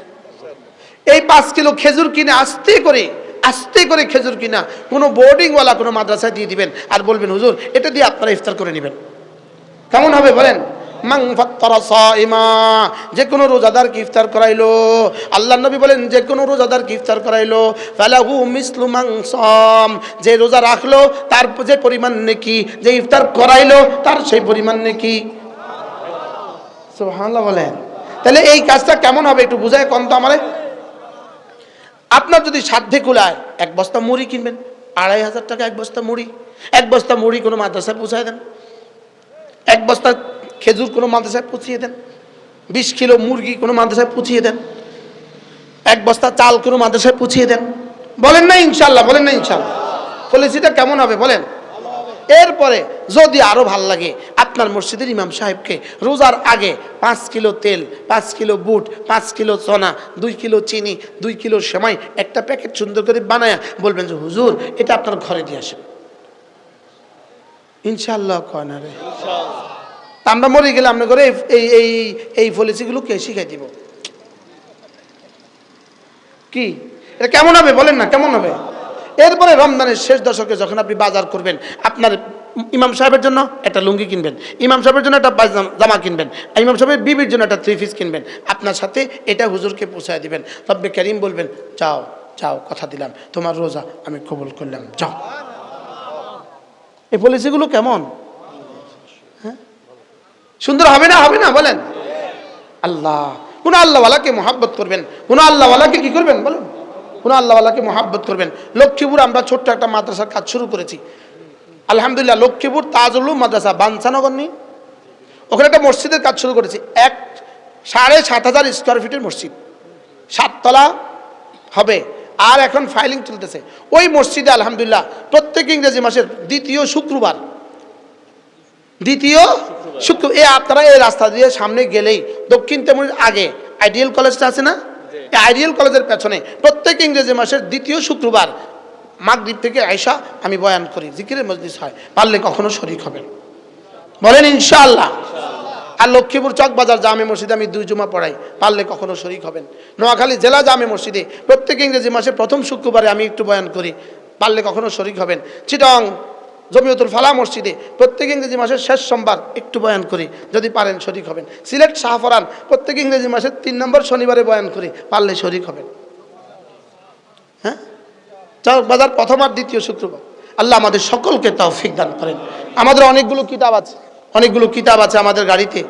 Speaker 1: এই 5 কিলো খেজুর কিনে আস্তে করে খেজুর কিনা কোনো বোর্ডিংওয়ালা কোনো মাদ্রাসায় দিয়ে দিবেন আর বলবেন, হুজুর এটা দিয়ে আপনারা ইফতার করে নেবেন। কেমন হবে বলেন? মান ফাত্তারা সাইমা, যে কোনো রোজাদারকে ইফতার করাইলো, আল্লাহর নবী বলেন যে কোনো রোজাদারকে ইফতার করাইলো, ফালাহু মিসলু মান সাম, যে রোজা রাখলো তার যে পরিমাণ নেকি, যে ইফতার করাইলো তার সেই পরিমাণ নেকি। সুবহানাল্লাহ বলেন। তাহলে এই কাজটা কেমন হবে একটু বুঝায় কোন তো আমারে। আপনার যদি সাধ্যে কুলায় 1 বস্তা মুড়ি কিনবেন, 2500 টাকা 1 বস্তা মুড়ি। 1 বস্তা মুড়ি কোনো মাদ্রাসায় পৌঁছায় দেন, 1 বস্তা খেজুর কোনো মাদ্রাসায় পৌঁছিয়ে দেন, 20 কিলো মুরগি কোনো মাদ্রাসায় পৌঁছিয়ে দেন, 1 বস্তা চাল কোনো মাদ্রাসায় পৌঁছিয়ে দেন। বলেন না ইনশাল্লাহ? বলেন না ইনশাল্লাহ? পলিসিটা কেমন হবে বলেন? এরপরে যদি আরো ভাল লাগে, আপনার মসজিদের ইমাম সাহেবকে রোজার আগে 5 কিলো তেল, 5 কিলো বুট, 5 কিলো চনা, 2 কিলো চিনি, 2 কিলো সেমাই একটা প্যাকেট সুন্দর করে বানায়া বলবেন যে, হুজুর এটা আপনার ঘরে দিয়ে আসেন। ইনশাআল্লাহ কয় না রে? আমরা মরে গেলে আমরা করে এই পলিসিগুলো কে শিখাই দিব? কি এটা কেমন হবে বলেন না? কেমন হবে? এরপরে রমজানের শেষ দশকে যখন আপনি বাজার করবেন, আপনার ইমাম সাহেবের জন্য একটা লুঙ্গি কিনবেন, ইমাম সাহেবের জন্য একটা জামা কিনবেন, ইমাম সাহেবের বিবির জন্য একটা 3 পিস কিনবেন, আপনার সাথে এটা হুজুরকে পৌঁছায় দিবেন। রব্বে কারীম বলবেন, যাও যাও, কথা দিলাম তোমার রোজা আমি কবুল করলাম, যাও। এই পলিসিগুলো কেমন? হ্যাঁ, সুন্দর হবে না? হবে না বলেন? আল্লাহ, কোন আল্লাহওয়ালাকে মহাব্বত করবেন, কোন আল্লাহওয়ালাকে কি করবেন বলেন? কোন আল্লাহওয়ালাকে মহাব্বত করবেন। লক্ষ্মীপুর আমরা ছোট্ট একটা মাদ্রাসার কাজ শুরু করেছি, আলহামদুলিল্লাহ। লক্ষ্মীপুর তাজুল উলুম মাদ্রাসা, বাঞ্ছানগর নেই, ওখানে একটা মসজিদের কাজ শুরু করেছি। 7,500 স্কোয়ার ফিটের মসজিদ, 7 তলা হবে, আর এখন ফাইলিং চলতেছে। ওই মসজিদে আলহামদুলিল্লাহ প্রত্যেক ইংরেজি মাসের দ্বিতীয় শুক্রবার এই আপনারা এই রাস্তা দিয়ে সামনে গেলেই দক্ষিণ তেমুরির আগে আইডিয়াল কলেজটা আছে না, এই আইডিয়াল কলেজের পেছনে প্রত্যেক ইংরেজি মাসের দ্বিতীয় শুক্রবার মাগরিব থেকে আয়শা আমি বয়ান করি, জিকিরের মজলিস হয়, পারলে কখনো শরীক হবেন বলেন ইনশাআল্লাহ। আর লক্ষ্মীপুর চকবাজার জামে মসজিদে আমি 2 জুমা পড়াই, পারলে কখনো শরীক হবেন। নোয়াখালী জেলা জামে মসজিদে প্রত্যেক ইংরেজি মাসের প্রথম শুক্রবারে আমি একটু বয়ান করি, পারলে কখনো শরীক হবেন। চিটং জমিয়তুল ফালাহ মসজিদে প্রত্যেক ইংরেজি মাসের শেষ সোমবার একটু বয়ান করি, যদি পারেন শরীক হবেন। সিলেট শাহফরান প্রত্যেক ইংরেজি মাসের 3 নম্বর শনিবারে বয়ান করি, পারলে শরীক হবেন। হ্যাঁ, চকবাজার প্রথম আর দ্বিতীয় শুক্রবার। আল্লাহ আমাদের সকলকে তৌফিক দান করেন। আমাদের অনেকগুলো কিতাব আছে আমাদের গাড়িতে,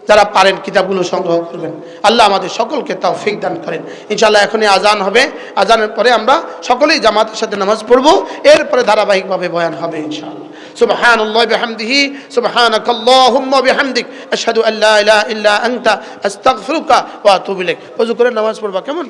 Speaker 1: যারা পারেন কিতাবগুলো সংগ্রহ করবেন। আল্লাহ আমাদের সকলকে তৌফিক দান করেন। ইনশাআল্লাহ এখনই আজান হবে, আজানের পরে আমরা সকলেই জামাতের সাথে নামাজ পড়ব, এরপরে ধারাবাহিকভাবে বয়ান হবে ইনশাআল্লাহ। সুবহানাল্লাহি বিহামদিহি, সুবহানাকাল্লাহুম্মা বিহামদিক, আশহাদু আল্লা ইলাহা ইল্লা আনতা, আস্তাগফিরুকা ওয়া আতুবু ইলাইক। ওযু করে নামাজ পড়বা কেমন?